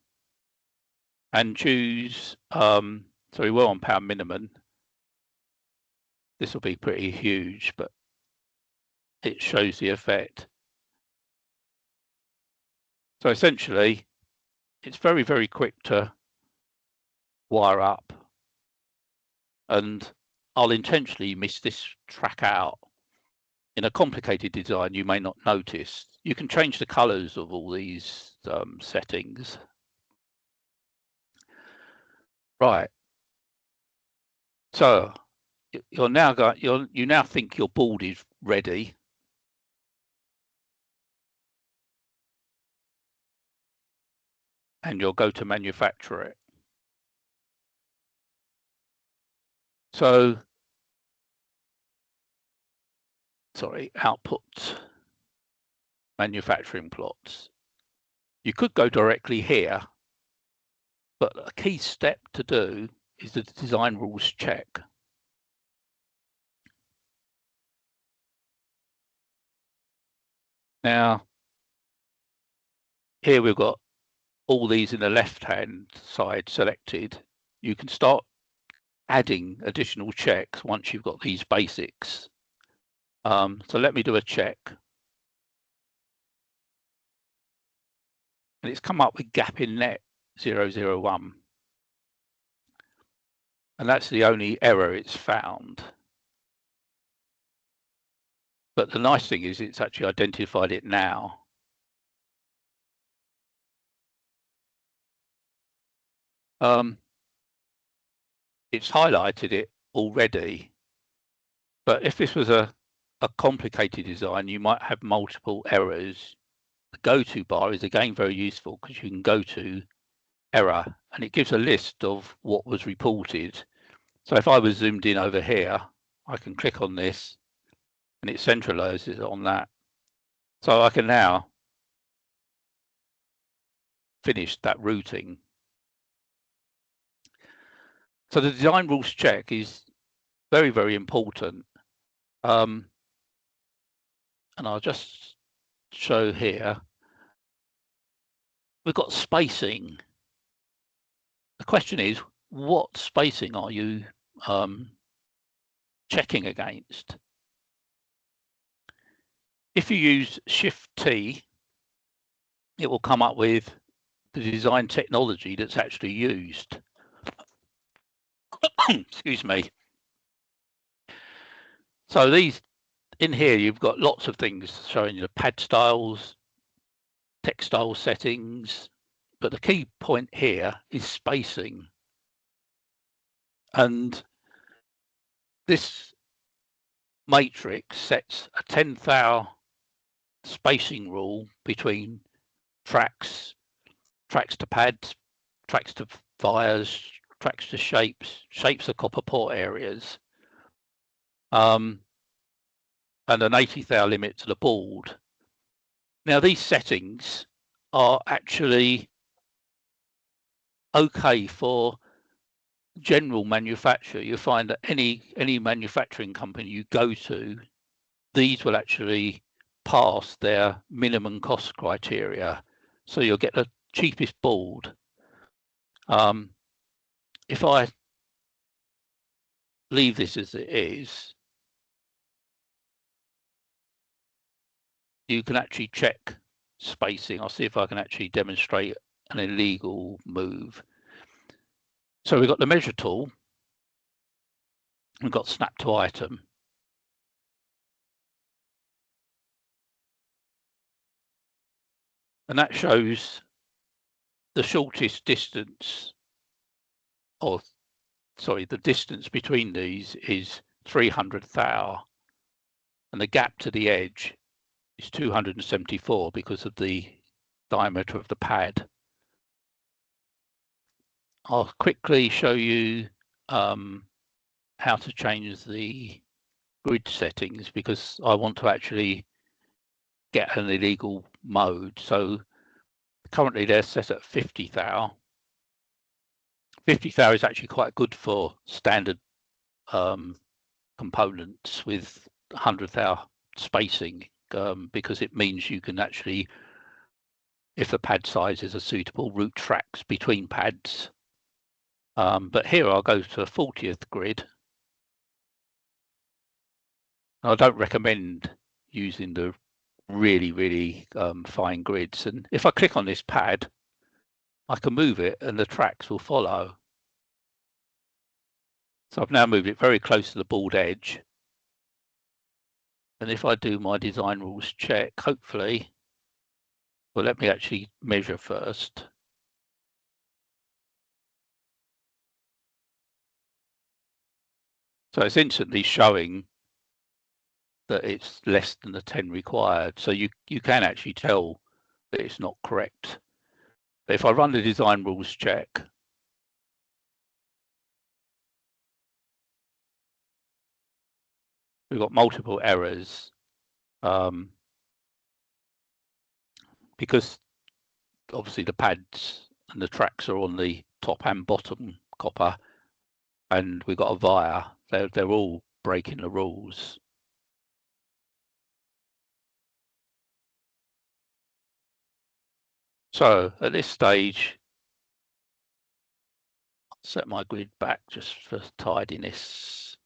and choose, so we were on power minimum. This will be pretty huge, but it shows the effect. So essentially, it's very, very quick to wire up, and I'll intentionally miss this track out. In a complicated design, you may not notice. You can change the colors of all these settings. Right. So you now think your board is ready. And you'll go to manufacture it. So, sorry, output, manufacturing plots. You could go directly here, but a key step to do is the design rules check. Now, here we've got all these in the left-hand side selected. You can start adding additional checks once you've got these basics. So let me do a check. And it's come up with gap in net 001. And that's the only error it's found. But the nice thing is it's actually identified it now. It's highlighted it already. But if this was a complicated design, you might have multiple errors. The go-to bar is again very useful because you can go to error and it gives a list of what was reported. So if I was zoomed in over here, I can click on this and it centralizes on that. So I can now finish that routing. So the design rules check is very, very important. And I'll just show here. We've got spacing. The question is, what spacing are you checking against? If you use Shift T, it will come up with the design technology that's actually used. Excuse me. So these in here, you've got lots of things showing you the pad styles, textile settings, but the key point here is spacing. And this matrix sets a 10 thou spacing rule between tracks to pads, tracks to wires, tracks to shapes to copper port areas, and an 80 thou limit to the board. Now these settings are actually okay for general manufacture. You find that any manufacturing company you go to, these will actually pass their minimum cost criteria. So you'll get the cheapest board. If I leave this as it is, you can actually check spacing. I'll see if I can actually demonstrate an illegal move. So we've got the measure tool. We've got snap to item. And that shows the shortest distance, or sorry, the distance between these is 300 thou, and the gap to the edge is 274 because of the diameter of the pad. I'll quickly show you how to change the grid settings because I want to actually get an illegal mode. So currently they're set at 50 thou. 50 thou is actually quite good for standard components with 100 thou spacing because it means you can actually, if the pad sizes are suitable, route tracks between pads. But here I'll go to a 40th grid. I don't recommend using the really fine grids, and if I click on this pad I can move it and the tracks will follow. So I've now moved it very close to the board edge, and if I do my design rules check, hopefully, well, let me actually measure first. So it's instantly showing that it's less than the 10 required. So you can actually tell that it's not correct. But if I run the design rules check, we've got multiple errors because obviously the pads and the tracks are on the top and bottom copper, and we've got a via. They're all breaking the rules. So at this stage, I'll set my grid back just for tidiness.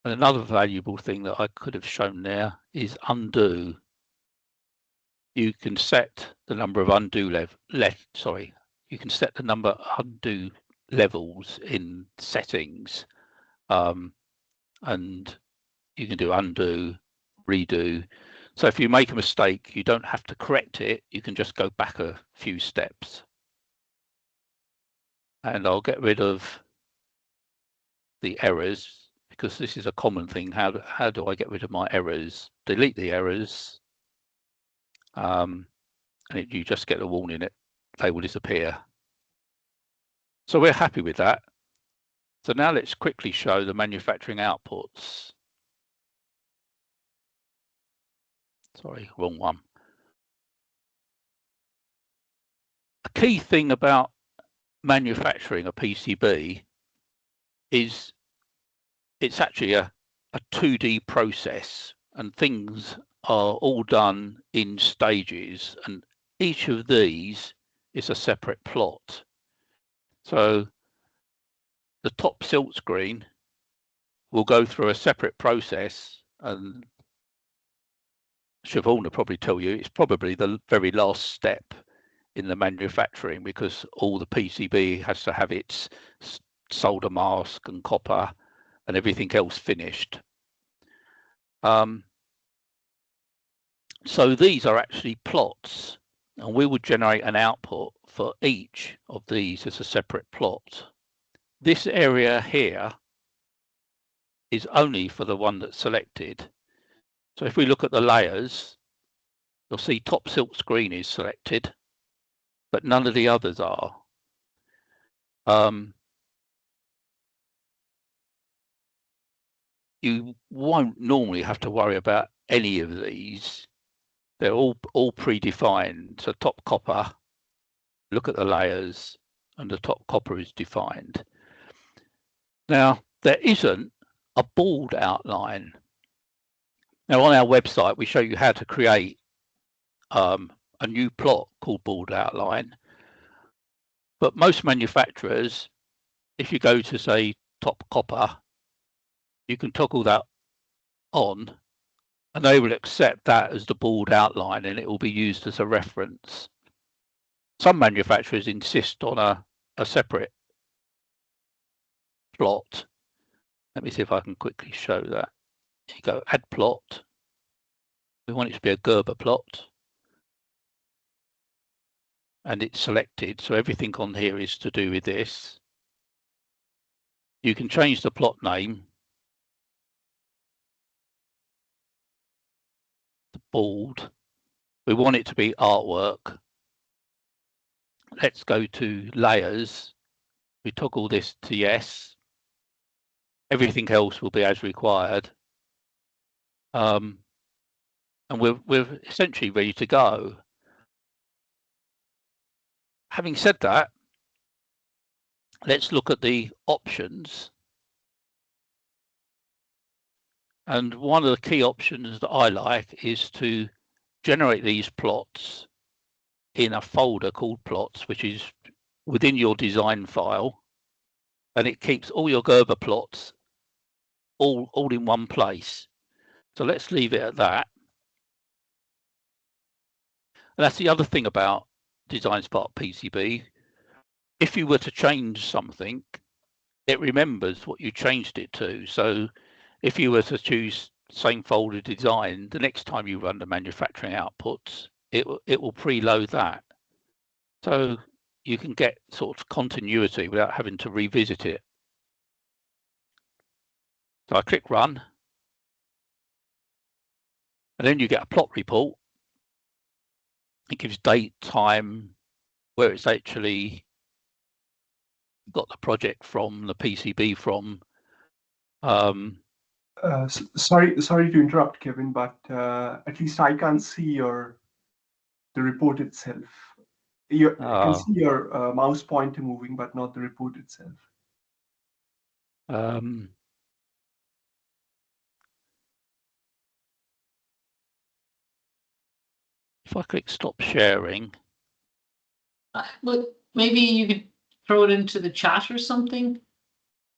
And another valuable thing that I could have shown there is undo. You can set the number of undo you can set the number of undo levels in settings, and you can do undo, redo. So if you make a mistake, you don't have to correct it. You can just go back a few steps. And I'll get rid of the errors because this is a common thing. How do I get rid of my errors? Delete the errors, and you just get a warning that they will disappear. So we're happy with that. So now let's quickly show the manufacturing outputs. Sorry, wrong one. A key thing about manufacturing a PCB is it's actually a 2D process, and things are all done in stages, and each of these is a separate plot. So the top silk screen will go through a separate process, and Siobhan will probably tell you it's probably the very last step in the manufacturing because all the PCB has to have its solder mask and copper and everything else finished. So these are actually plots, and we would generate an output for each of these as a separate plot. This area here is only for the one that's selected. So if we look at the layers, you'll see top silk screen is selected, but none of the others are. you won't normally have to worry about any of these. They're all predefined. So top copper, look at the layers, and the top copper is defined. Now, there isn't a board outline. Now, on our website, we show you how to create a new plot called board outline. But most manufacturers, if you go to, say, top copper, you can toggle that on, and they will accept that as the board outline, and it will be used as a reference. Some manufacturers insist on a separate plot. Let me see if I can quickly show that. You go add plot. We want it to be a Gerber plot. And it's selected, so everything on here is to do with this. You can change the plot name. The board. We want it to be artwork. Let's go to layers. We toggle this to yes. Everything else will be as required. And we're essentially ready to go. Having said that, let's look at the options. And one of the key options that I like is to generate these plots in a folder called plots, which is within your design file. And it keeps all your Gerber plots all in one place. So let's leave it at that. And that's the other thing about DesignSpark PCB. If you were to change something, it remembers what you changed it to. So if you were to choose same folder design, the next time you run the manufacturing outputs, it will preload that. So you can get sort of continuity without having to revisit it. So I click run. And then you get a plot report. It gives date, time, where it's actually got the project from, the PCB from. Sorry to interrupt, Kevin, but at least I can't see the report itself. You can see your mouse pointer moving, but not the report itself. If I click stop sharing. Well, maybe you could throw it into the chat or something,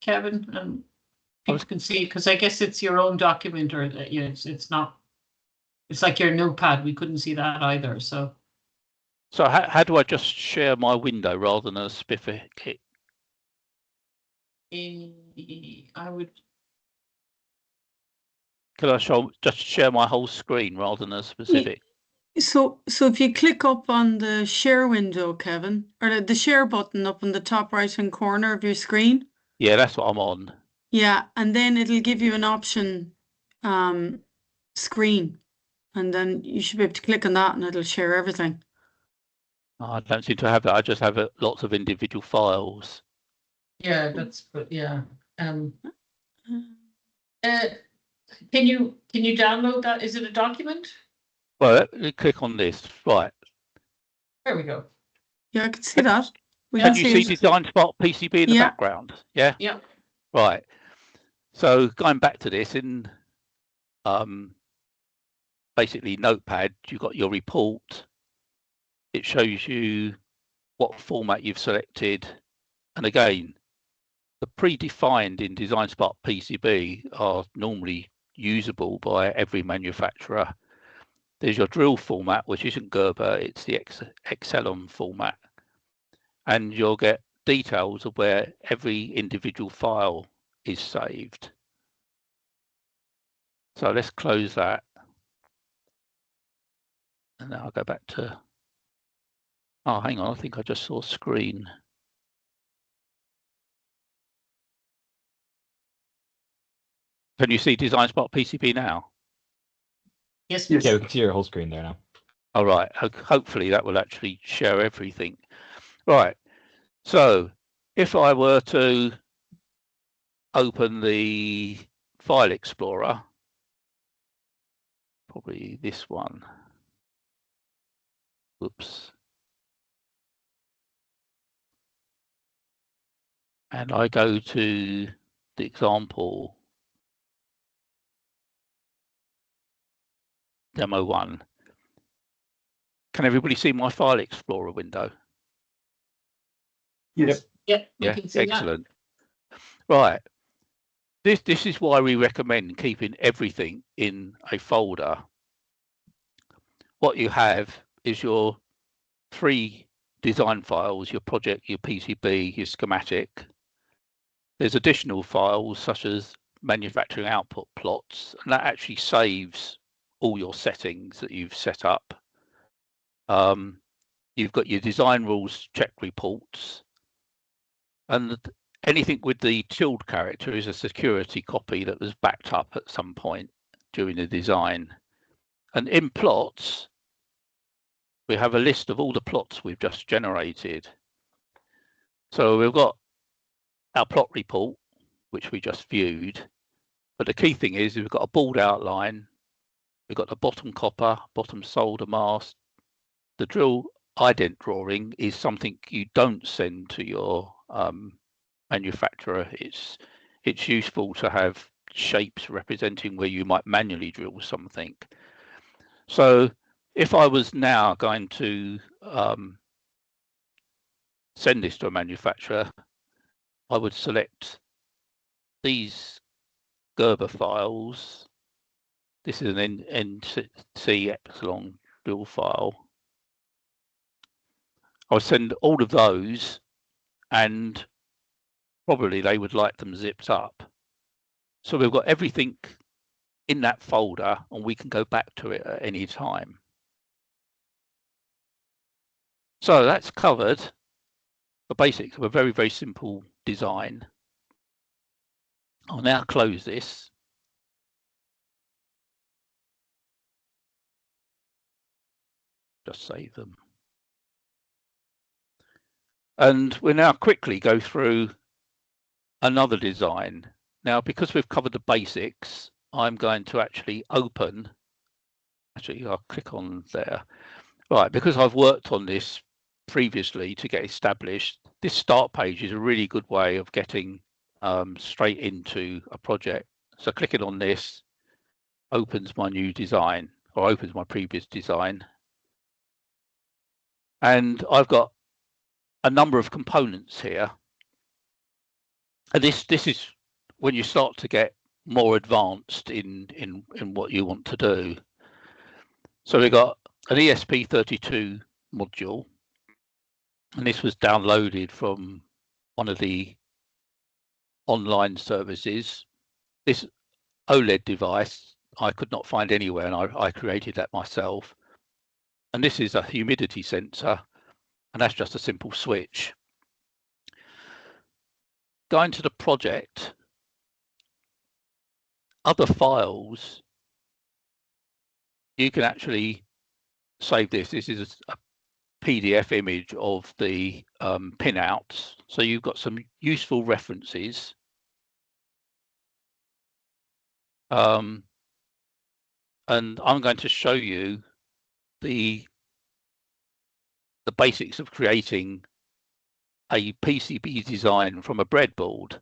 Kevin, and people can see, because I guess it's your own document, or you know, it's not. It's like your notepad. We couldn't see that either. So how do I just share my window rather than a specific? I would. Could I just share my whole screen rather than a specific? So if you click up on the share window, Kevin, or the share button up in the top right hand corner of your screen. Yeah, that's what I'm on. Yeah, and then it'll give you an option screen, and then you should be able to click on that and it'll share everything. I don't seem to have that. I just have lots of individual files. Yeah, yeah. Can you download that? Is it a document? Well, let me click on this. Right. There we go. Yeah, I can see that. Can you see DesignSpark PCB in the background? Yeah. Yeah. Right. So going back to this, in basically Notepad, you've got your report. It shows you what format you've selected, and again, the predefined in DesignSpark PCB are normally usable by every manufacturer. There's your drill format, which isn't Gerber, it's the Excelon format. And you'll get details of where every individual file is saved. So let's close that. And now I'll go back to, oh, hang on, I think I just saw a screen. Can you see DesignSpark PCB now? Yes. Yeah, we can see your whole screen there now. All right. Hopefully that will actually show everything. Right. So if I were to open the File Explorer, probably this one. Whoops. And I go to the example demo 1. Can everybody see my File Explorer window? Yes. Yeah, Yeah, can see excellent. Right. This is why we recommend keeping everything in a folder. What you have is your 3 design files, your project, your PCB, your schematic. There's additional files such as manufacturing output plots, and that actually saves all your settings that you've set up. You've got your design rules check reports, and anything with the tilde character is a security copy that was backed up at some point during the design. And in plots, we have a list of all the plots we've just generated. So we've got our plot report, which we just viewed. But the key thing is we've got a board outline. We've got the bottom copper, bottom solder mask. The drill ident drawing is something you don't send to your manufacturer. It's useful to have shapes representing where you might manually drill something. So if I was now going to send this to a manufacturer, I would select these Gerber files. This is an NC epsilon drill file. I'll send all of those, and probably they would like them zipped up. So we've got everything in that folder, and we can go back to it at any time. So that's covered the basics of a very, very simple design. I'll now close this. Just save them. And we'll now quickly go through another design. Now, because we've covered the basics, I'm going to actually open. Actually, I'll click on there. Right, because I've worked on this previously to get established, this start page is a really good way of getting straight into a project. So clicking on this opens my new design, or opens my previous design. And I've got a number of components here. And this is when you start to get more advanced in what you want to do. So we've got an ESP32 module, and this was downloaded from one of the online services. This OLED device I could not find anywhere, and I created that myself. And this is a humidity sensor, and that's just a simple switch. Going to the project, other files, you can actually save this. This is a PDF image of the pinouts. So you've got some useful references. And I'm going to show you the basics of creating a PCB design from a breadboard.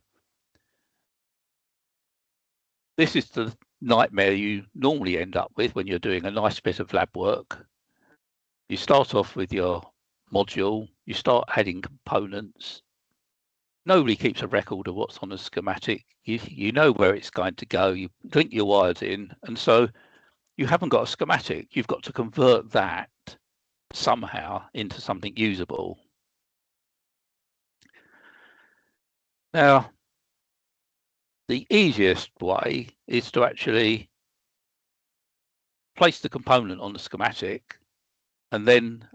This is the nightmare you normally end up with when you're doing a nice bit of lab work. You start off with your module, you start adding components. Nobody keeps a record of what's on a schematic. You know where it's going to go, you link your wires in, and so you haven't got a schematic. You've got to convert that somehow into something usable. Now, the easiest way is to actually place the component on the schematic and then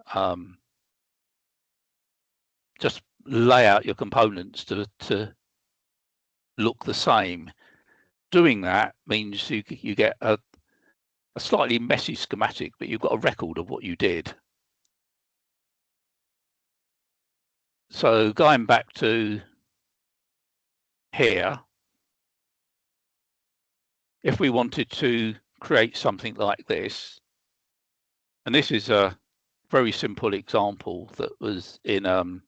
just lay out your components to look the same. Doing that means you get a slightly messy schematic, but you've got a record of what you did. So going back to here, if we wanted to create something like this, and this is a very simple example that was in an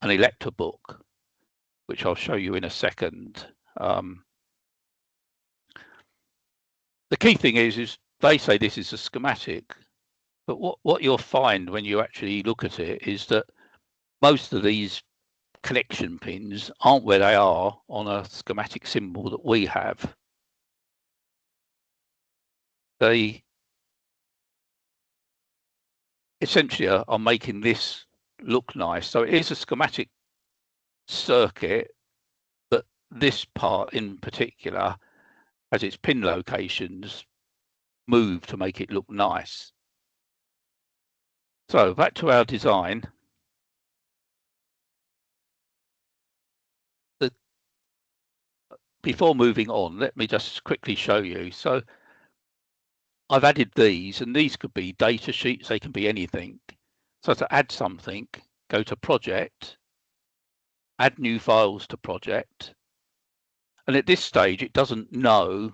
Electra book, which I'll show you in a second. The key thing is they say this is a schematic, but what you'll find when you actually look at it is that most of these connection pins aren't where they are on a schematic symbol that we have. They essentially are making this look nice. So it is a schematic circuit, but this part in particular has its pin locations moved to make it look nice. So back to our design. Before moving on, let me just quickly show you. So I've added these, and these could be data sheets, they can be anything. So to add something, go to project, add new files to project. And at this stage, it doesn't know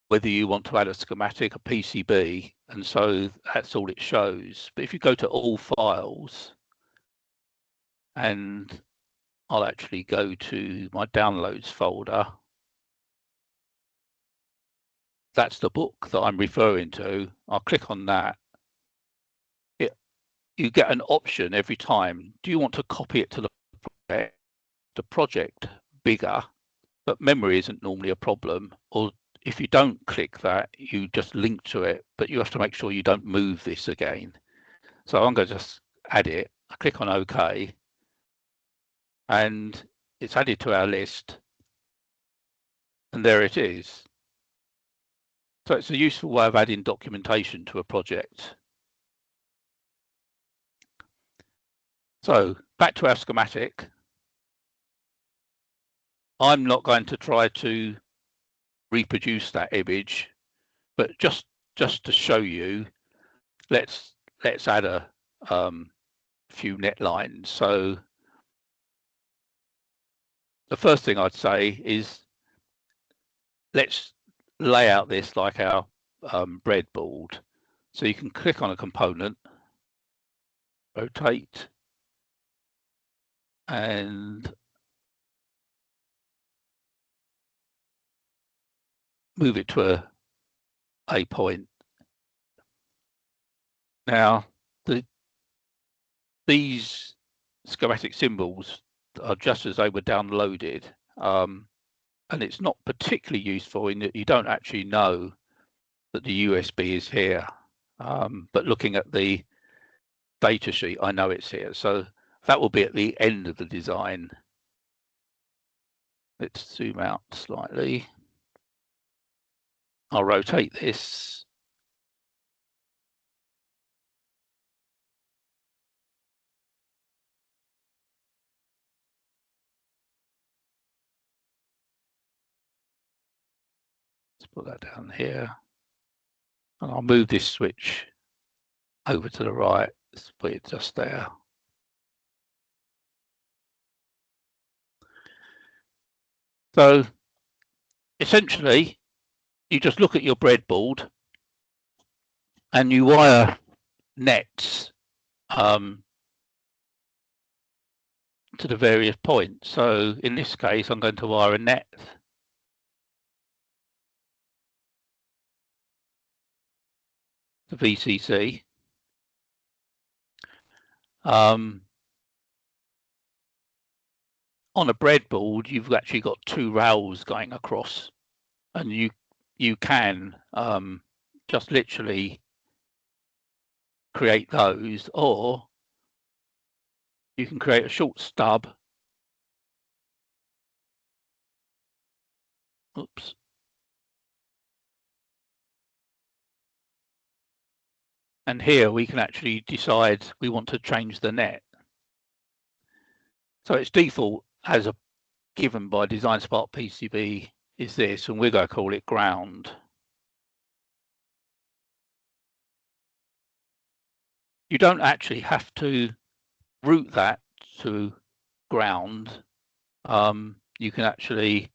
whether you want to add a schematic, a PCB, and so that's all it shows. But if you go to all files, and I'll actually go to my downloads folder. That's the book that I'm referring to. I'll click on that. You get an option every time. Do you want to copy it to the project bigger? But memory isn't normally a problem. Or if you don't click that, you just link to it, but you have to make sure you don't move this again. So I'm going to just add it. I click on OK. And it's added to our list, and there it is. So it's a useful way of adding documentation to a project. So back to our schematic. I'm not going to try to reproduce that image, but just to show you, let's add a few net lines. So the first thing I'd say is let's lay out this like our breadboard. So you can click on a component, rotate, and move it to a point. Now, these schematic symbols are just as they were downloaded, and it's not particularly useful in that you don't actually know that the USB is here. But looking at the data sheet, I know it's here. So that will be at the end of the design. Let's zoom out slightly. I'll rotate this. Let's put that down here. And I'll move this switch over to the right. Let's put it just there. So essentially, you just look at your breadboard and you wire nets to the various points. So in this case, I'm going to wire a net to VCC. On a breadboard, you've actually got two rails going across, and you can just literally create those, or you can create a short stub. Oops. And here we can actually decide we want to change the net. So its default as a given by DesignSpark PCB is this, and we're going to call it ground. You don't actually have to route that to ground. You can actually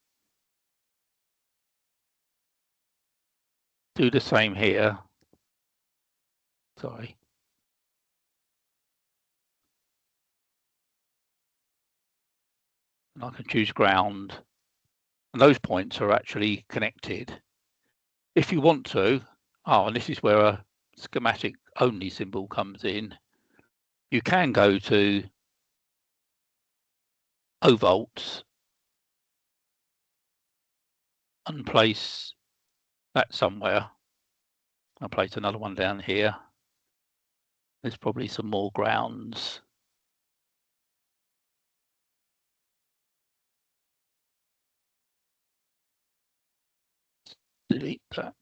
do the same here. Sorry. And I can choose ground. And those points are actually connected. If you want to, and this is where a schematic only symbol comes in, you can go to O-volts and place that somewhere. I'll place another one down here. There's probably some more grounds. Delete that.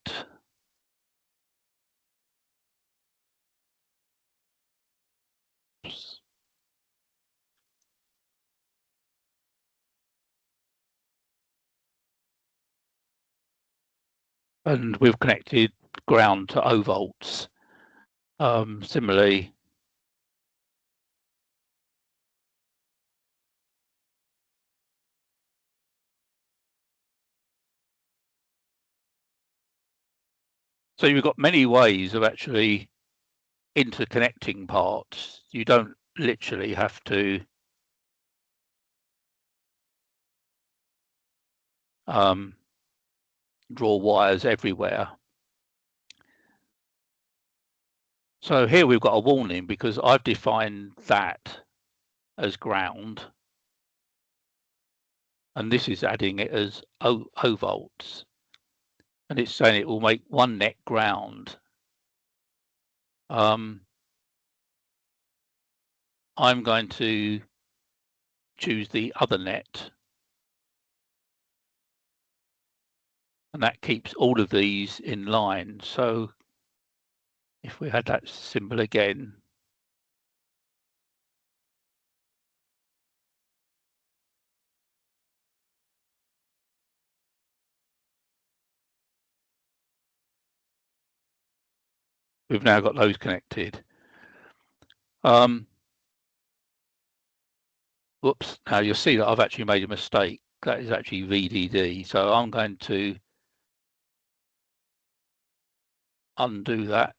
Oops. And we've connected ground to O-volts. Similarly, so you've got many ways of actually interconnecting parts. You don't literally have to draw wires everywhere. So here we've got a warning because I've defined that as ground, and this is adding it as O-volts, and it's saying it will make one net ground. I'm going to choose the other net, and that keeps all of these in line. So if we had that symbol again, we've now got those connected. Whoops, now you'll see that I've actually made a mistake. That is actually VDD. So I'm going to undo that.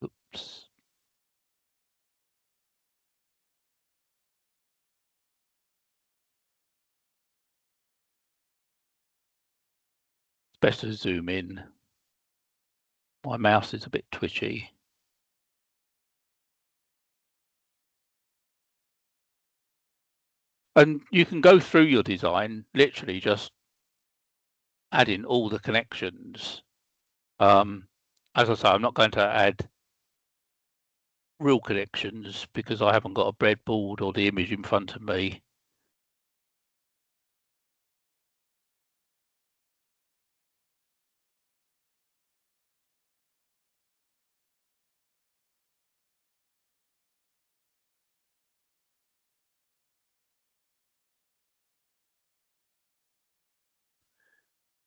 Oops. It's best to zoom in. My mouse is a bit twitchy. And you can go through your design, literally just add in all the connections. As I say, I'm not going to add real connections because I haven't got a breadboard or the image in front of me.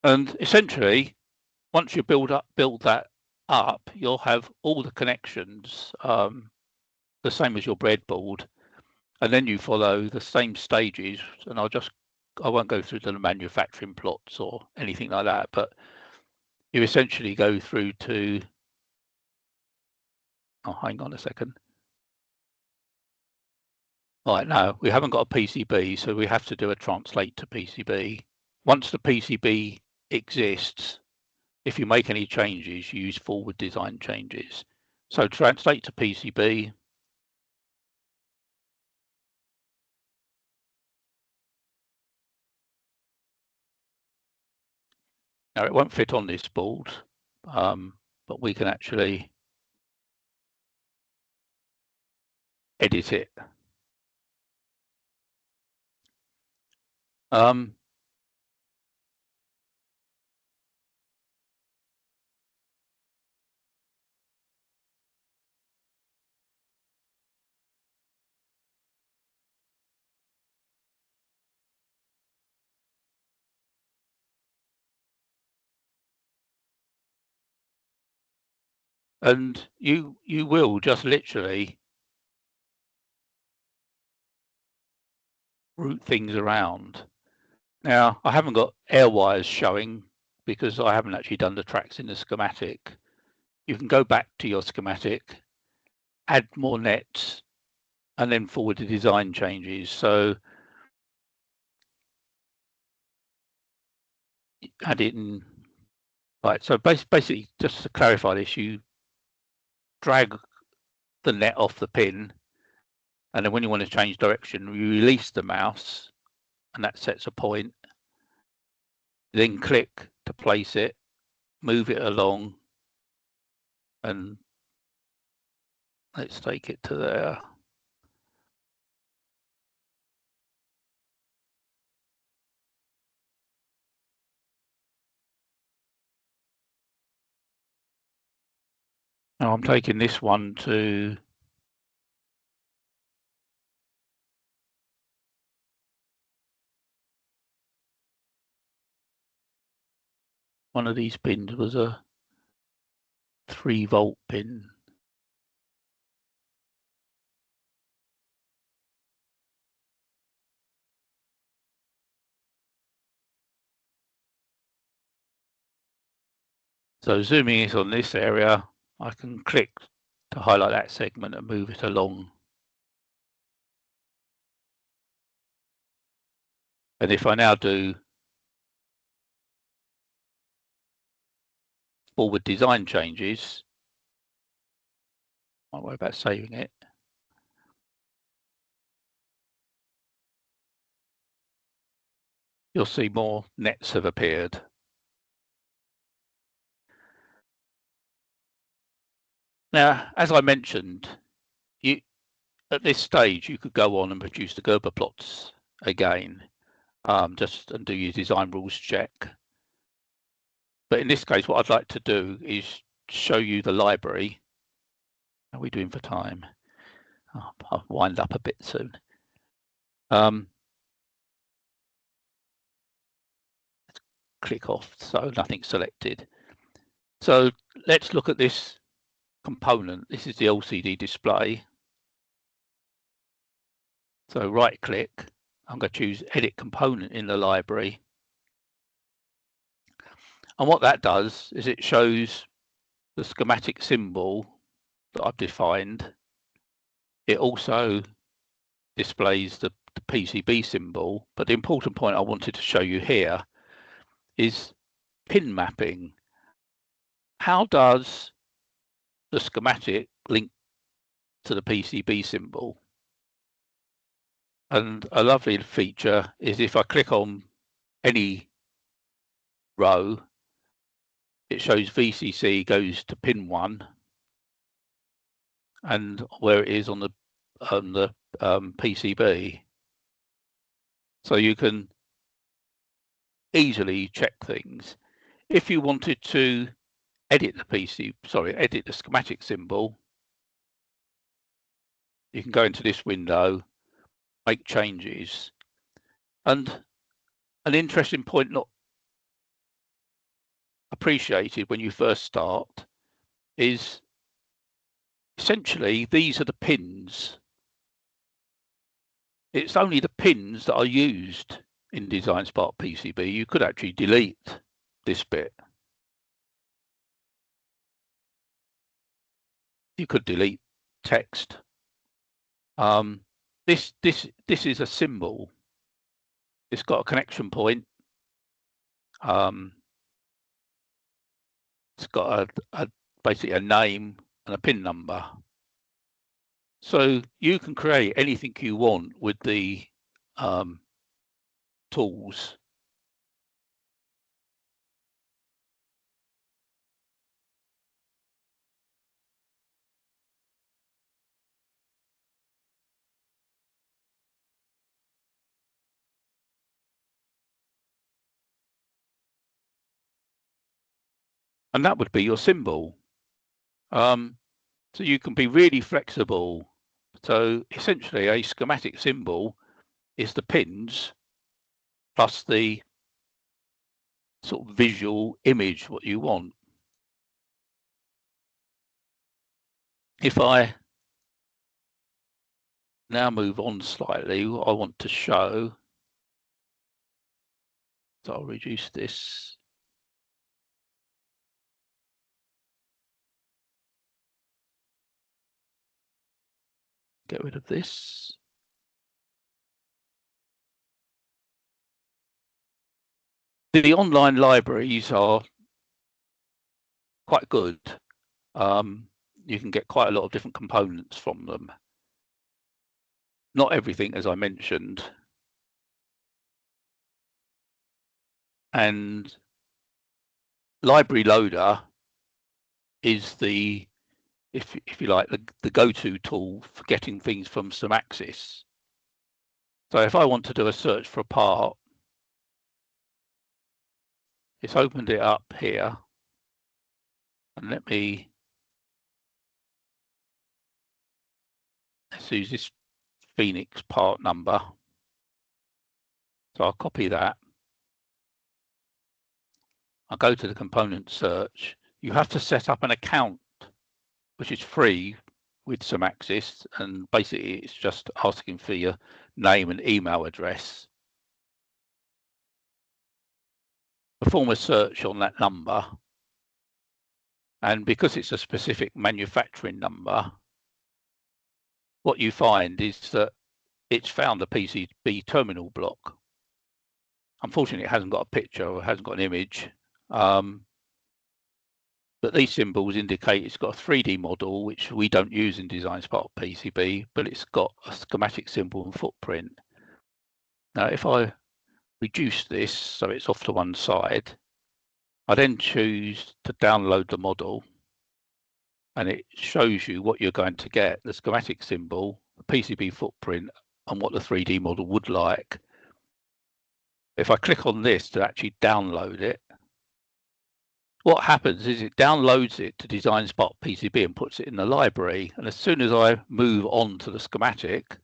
And essentially, once you build that up, you'll have all the connections the same as your breadboard, and then you follow the same stages. And I won't go through the manufacturing plots or anything like that, but you essentially go through to, hang on a second. All right, now we haven't got a PCB, so we have to do a translate to PCB. Once the PCB exists, if you make any changes, use forward design changes. So translate to PCB. Now it won't fit on this board, but we can actually edit it. And you will just literally route things around. Now, I haven't got air wires showing because I haven't actually done the tracks in the schematic. You can go back to your schematic, add more nets, and then forward the design changes. So add it in. Right, so basically, just to clarify this, you drag the net off the pin, and then when you want to change direction, you release the mouse, and that sets a point. Then click to place it, move it along, and let's take it to there. Now I'm taking this one to one of these pins was a 3-volt pin. So zooming in on this area, I can click to highlight that segment and move it along. And if I now do forward design changes, I won't worry about saving it. You'll see more nets have appeared. Now, as I mentioned, at this stage, you could go on and produce the Gerber plots again, just and do your design rules check. But in this case, what I'd like to do is show you the library. How are we doing for time? Oh, I'll wind up a bit soon. Let's click off, so nothing's selected. So let's look at this component. This is the LCD display. So right click, I'm going to choose edit component in the library. And what that does is it shows the schematic symbol that I've defined. It also displays the PCB symbol, but the important point I wanted to show you here is pin mapping. How does the schematic link to the PCB symbol? And a lovely feature is if I click on any row, it shows VCC goes to pin 1 and where it is on the PCB. So you can easily check things. If you wanted to edit the schematic symbol, you can go into this window, make changes. And an interesting point not appreciated when you first start is essentially these are the pins. It's only the pins that are used in DesignSpark PCB. You could actually delete this bit. You could delete text. This is a symbol. It's got a connection point. It's got basically a name and a pin number. So you can create anything you want with the tools. And that would be your symbol. So you can be really flexible. So essentially a schematic symbol is the pins plus the sort of visual image what you want. If I now move on slightly. What I want to show, so I'll reduce this. Get rid of this. The online libraries are quite good. You can get quite a lot of different components from them. Not everything, as I mentioned. And Library Loader is the, if you like, the go-to tool for getting things from Semaxis. So if I want to do a search for a part, it's opened it up here. And let's use this Phoenix part number. So I'll copy that. I'll go to the component search. You have to set up an account, which is free with Semaxis, and basically it's just asking for your name and email address. Perform a search on that number, and because it's a specific manufacturing number, what you find is that it's found a PCB terminal block. Unfortunately, it hasn't got a picture or hasn't got an image. But these symbols indicate it's got a 3D model, which we don't use in DesignSpark PCB, but it's got a schematic symbol and footprint. Now, if I reduce this so it's off to one side, I then choose to download the model, and it shows you what you're going to get, the schematic symbol, the PCB footprint, and what the 3D model would like. If I click on this to actually download it, what happens is it downloads it to DesignSpark PCB and puts it in the library. And as soon as I move on to the schematic,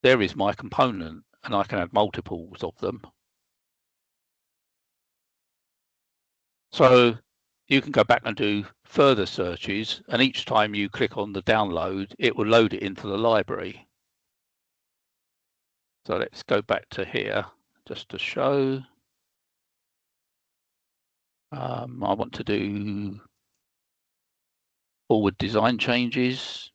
there is my component, and I can have multiples of them. So you can go back and do further searches, and each time you click on the download, it will load it into the library. So let's go back to here just to show. I want to do forward design changes.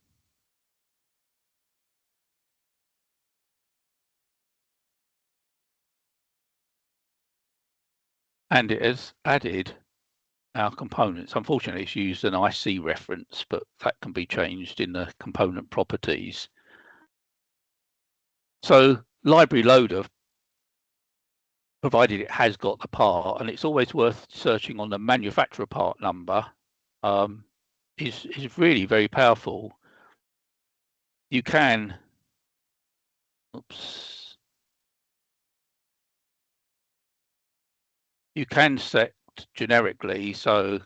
And it has added our components. Unfortunately, it's used an IC reference, but that can be changed in the component properties. So Library Loader, provided it has got the part, and it's always worth searching on the manufacturer part number, is really very powerful. You can, you can set generically, so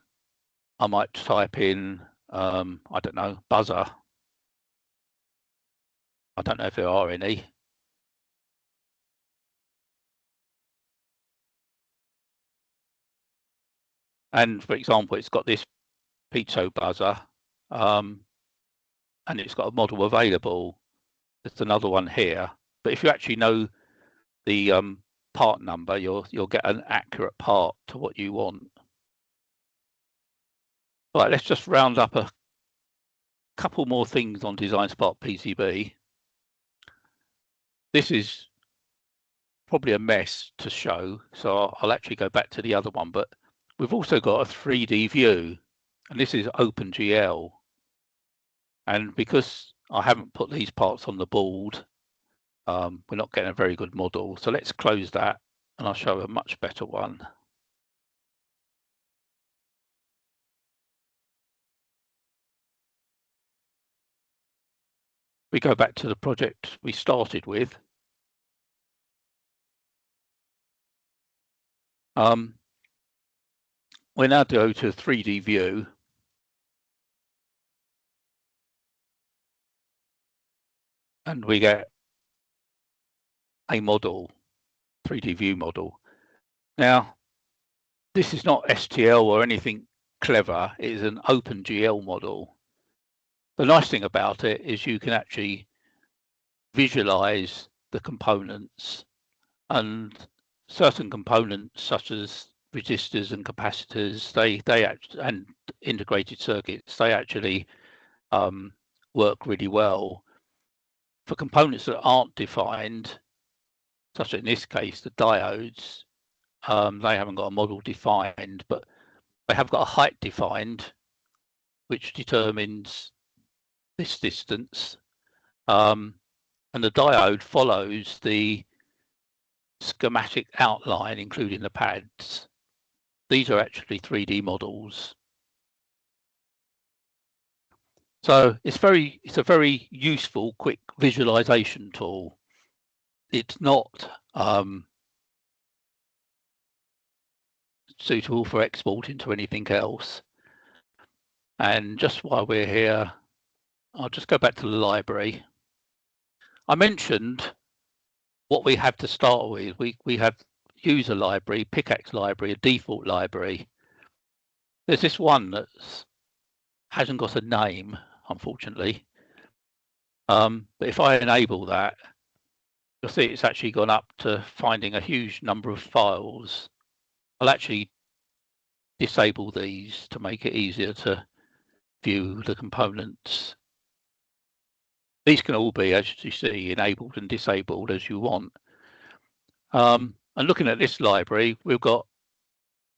I might type in, I don't know, buzzer. I don't know if there are any. And for example, it's got this piezo buzzer, and it's got a model available. There's another one here. But if you actually know the part number, you'll get an accurate part to what you want. Right, let's just round up a couple more things on DesignSpark PCB. This is probably a mess to show, so I'll actually go back to the other one, but we've also got a 3D view, and this is OpenGL. And because I haven't put these parts on the board, we're not getting a very good model. So let's close that, and I'll show a much better one. We go back to the project we started with. We now go to 3D view. And we get a model, 3D view model. Now, this is not STL or anything clever. It is an OpenGL model. The nice thing about it is you can actually visualize the components, and certain components such as resistors and capacitors, and integrated circuits, they actually work really well. For components that aren't defined, such as in this case the diodes, they haven't got a model defined, but they have got a height defined, which determines this distance, and the diode follows the schematic outline, including the pads. These are actually 3D models. So it's a very useful, quick visualization tool. It's not suitable for exporting to anything else. And just while we're here, I'll just go back to the library. I mentioned what we have to start with. We have user library, pickaxe library, a default library. There's this one that hasn't got a name, unfortunately. But if I enable that, you'll see it's actually gone up to finding a huge number of files. I'll actually disable these to make it easier to view the components. These can all be, as you see, enabled and disabled as you want. And looking at this library, we've got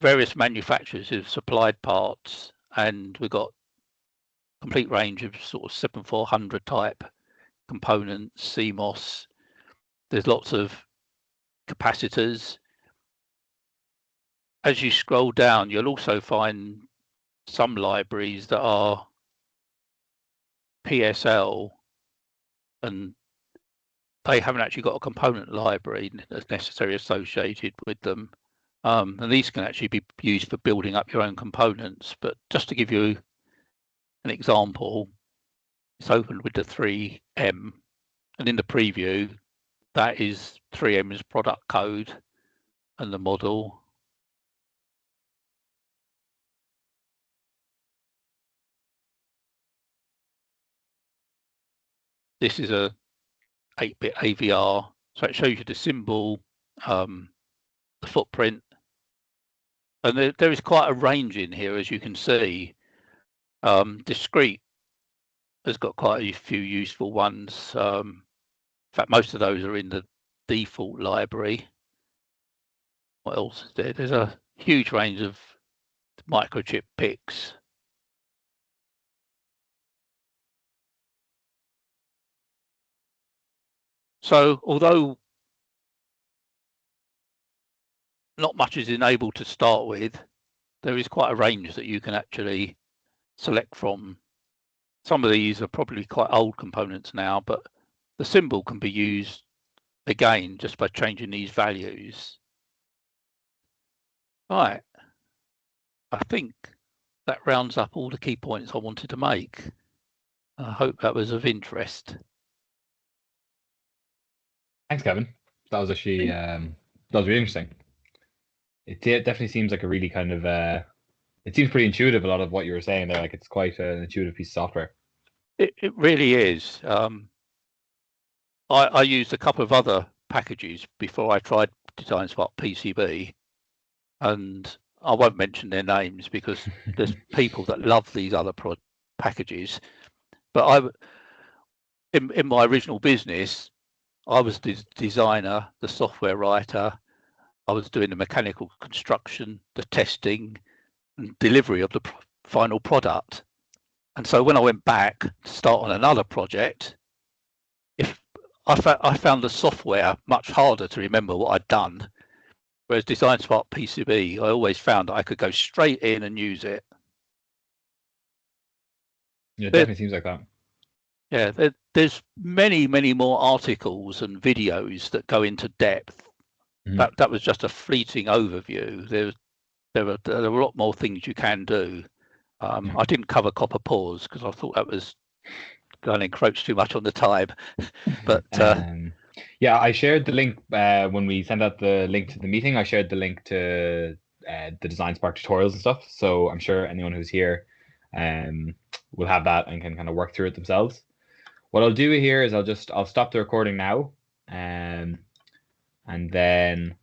various manufacturers who've supplied parts, and we've got a complete range of sort of 7400 type components, CMOS. There's lots of capacitors. As you scroll down, you'll also find some libraries that are PSL, and they haven't actually got a component library that's necessarily associated with them. And these can actually be used for building up your own components. But just to give you an example, it's opened with the 3M, and in the preview, that is 3M's product code and the model. This is a 8-bit AVR, so it shows you the symbol, the footprint, and there is quite a range in here, as you can see. Discrete has got quite a few useful ones. In fact, most of those are in the default library. What else is there? There's a huge range of microchip picks. So although not much is enabled to start with, there is quite a range that you can actually select from. Some of these are probably quite old components now, but the symbol can be used again just by changing these values. Right, I think that rounds up all the key points I wanted to make. I hope that was of interest. Thanks, Kevin. That was actually that was really interesting. It definitely seems like a really kind of it seems pretty intuitive. A lot of what you were saying there, like it's quite an intuitive piece of software. It really is. I used a couple of other packages before I tried DesignSpark PCB, and I won't mention their names because there's people that love these other packages. But in my original business, I was the designer, the software writer. I was doing the mechanical construction, the testing, and delivery of the final product. And so when I went back to start on another project, I found the software much harder to remember what I'd done. Whereas DesignSpark PCB, I always found that I could go straight in and use it. Yeah, it definitely seems like that. Yeah, there's many more articles and videos that go into depth. That was just a fleeting overview. There are a lot more things you can do. I didn't cover copper pores because I thought that was going to encroach too much on the time. But yeah, I shared the link when we sent out the link to the meeting. I shared the link to the DesignSpark tutorials and stuff. So I'm sure anyone who's here will have that and can kind of work through it themselves. what I'll do here is I'll stop the recording now, and then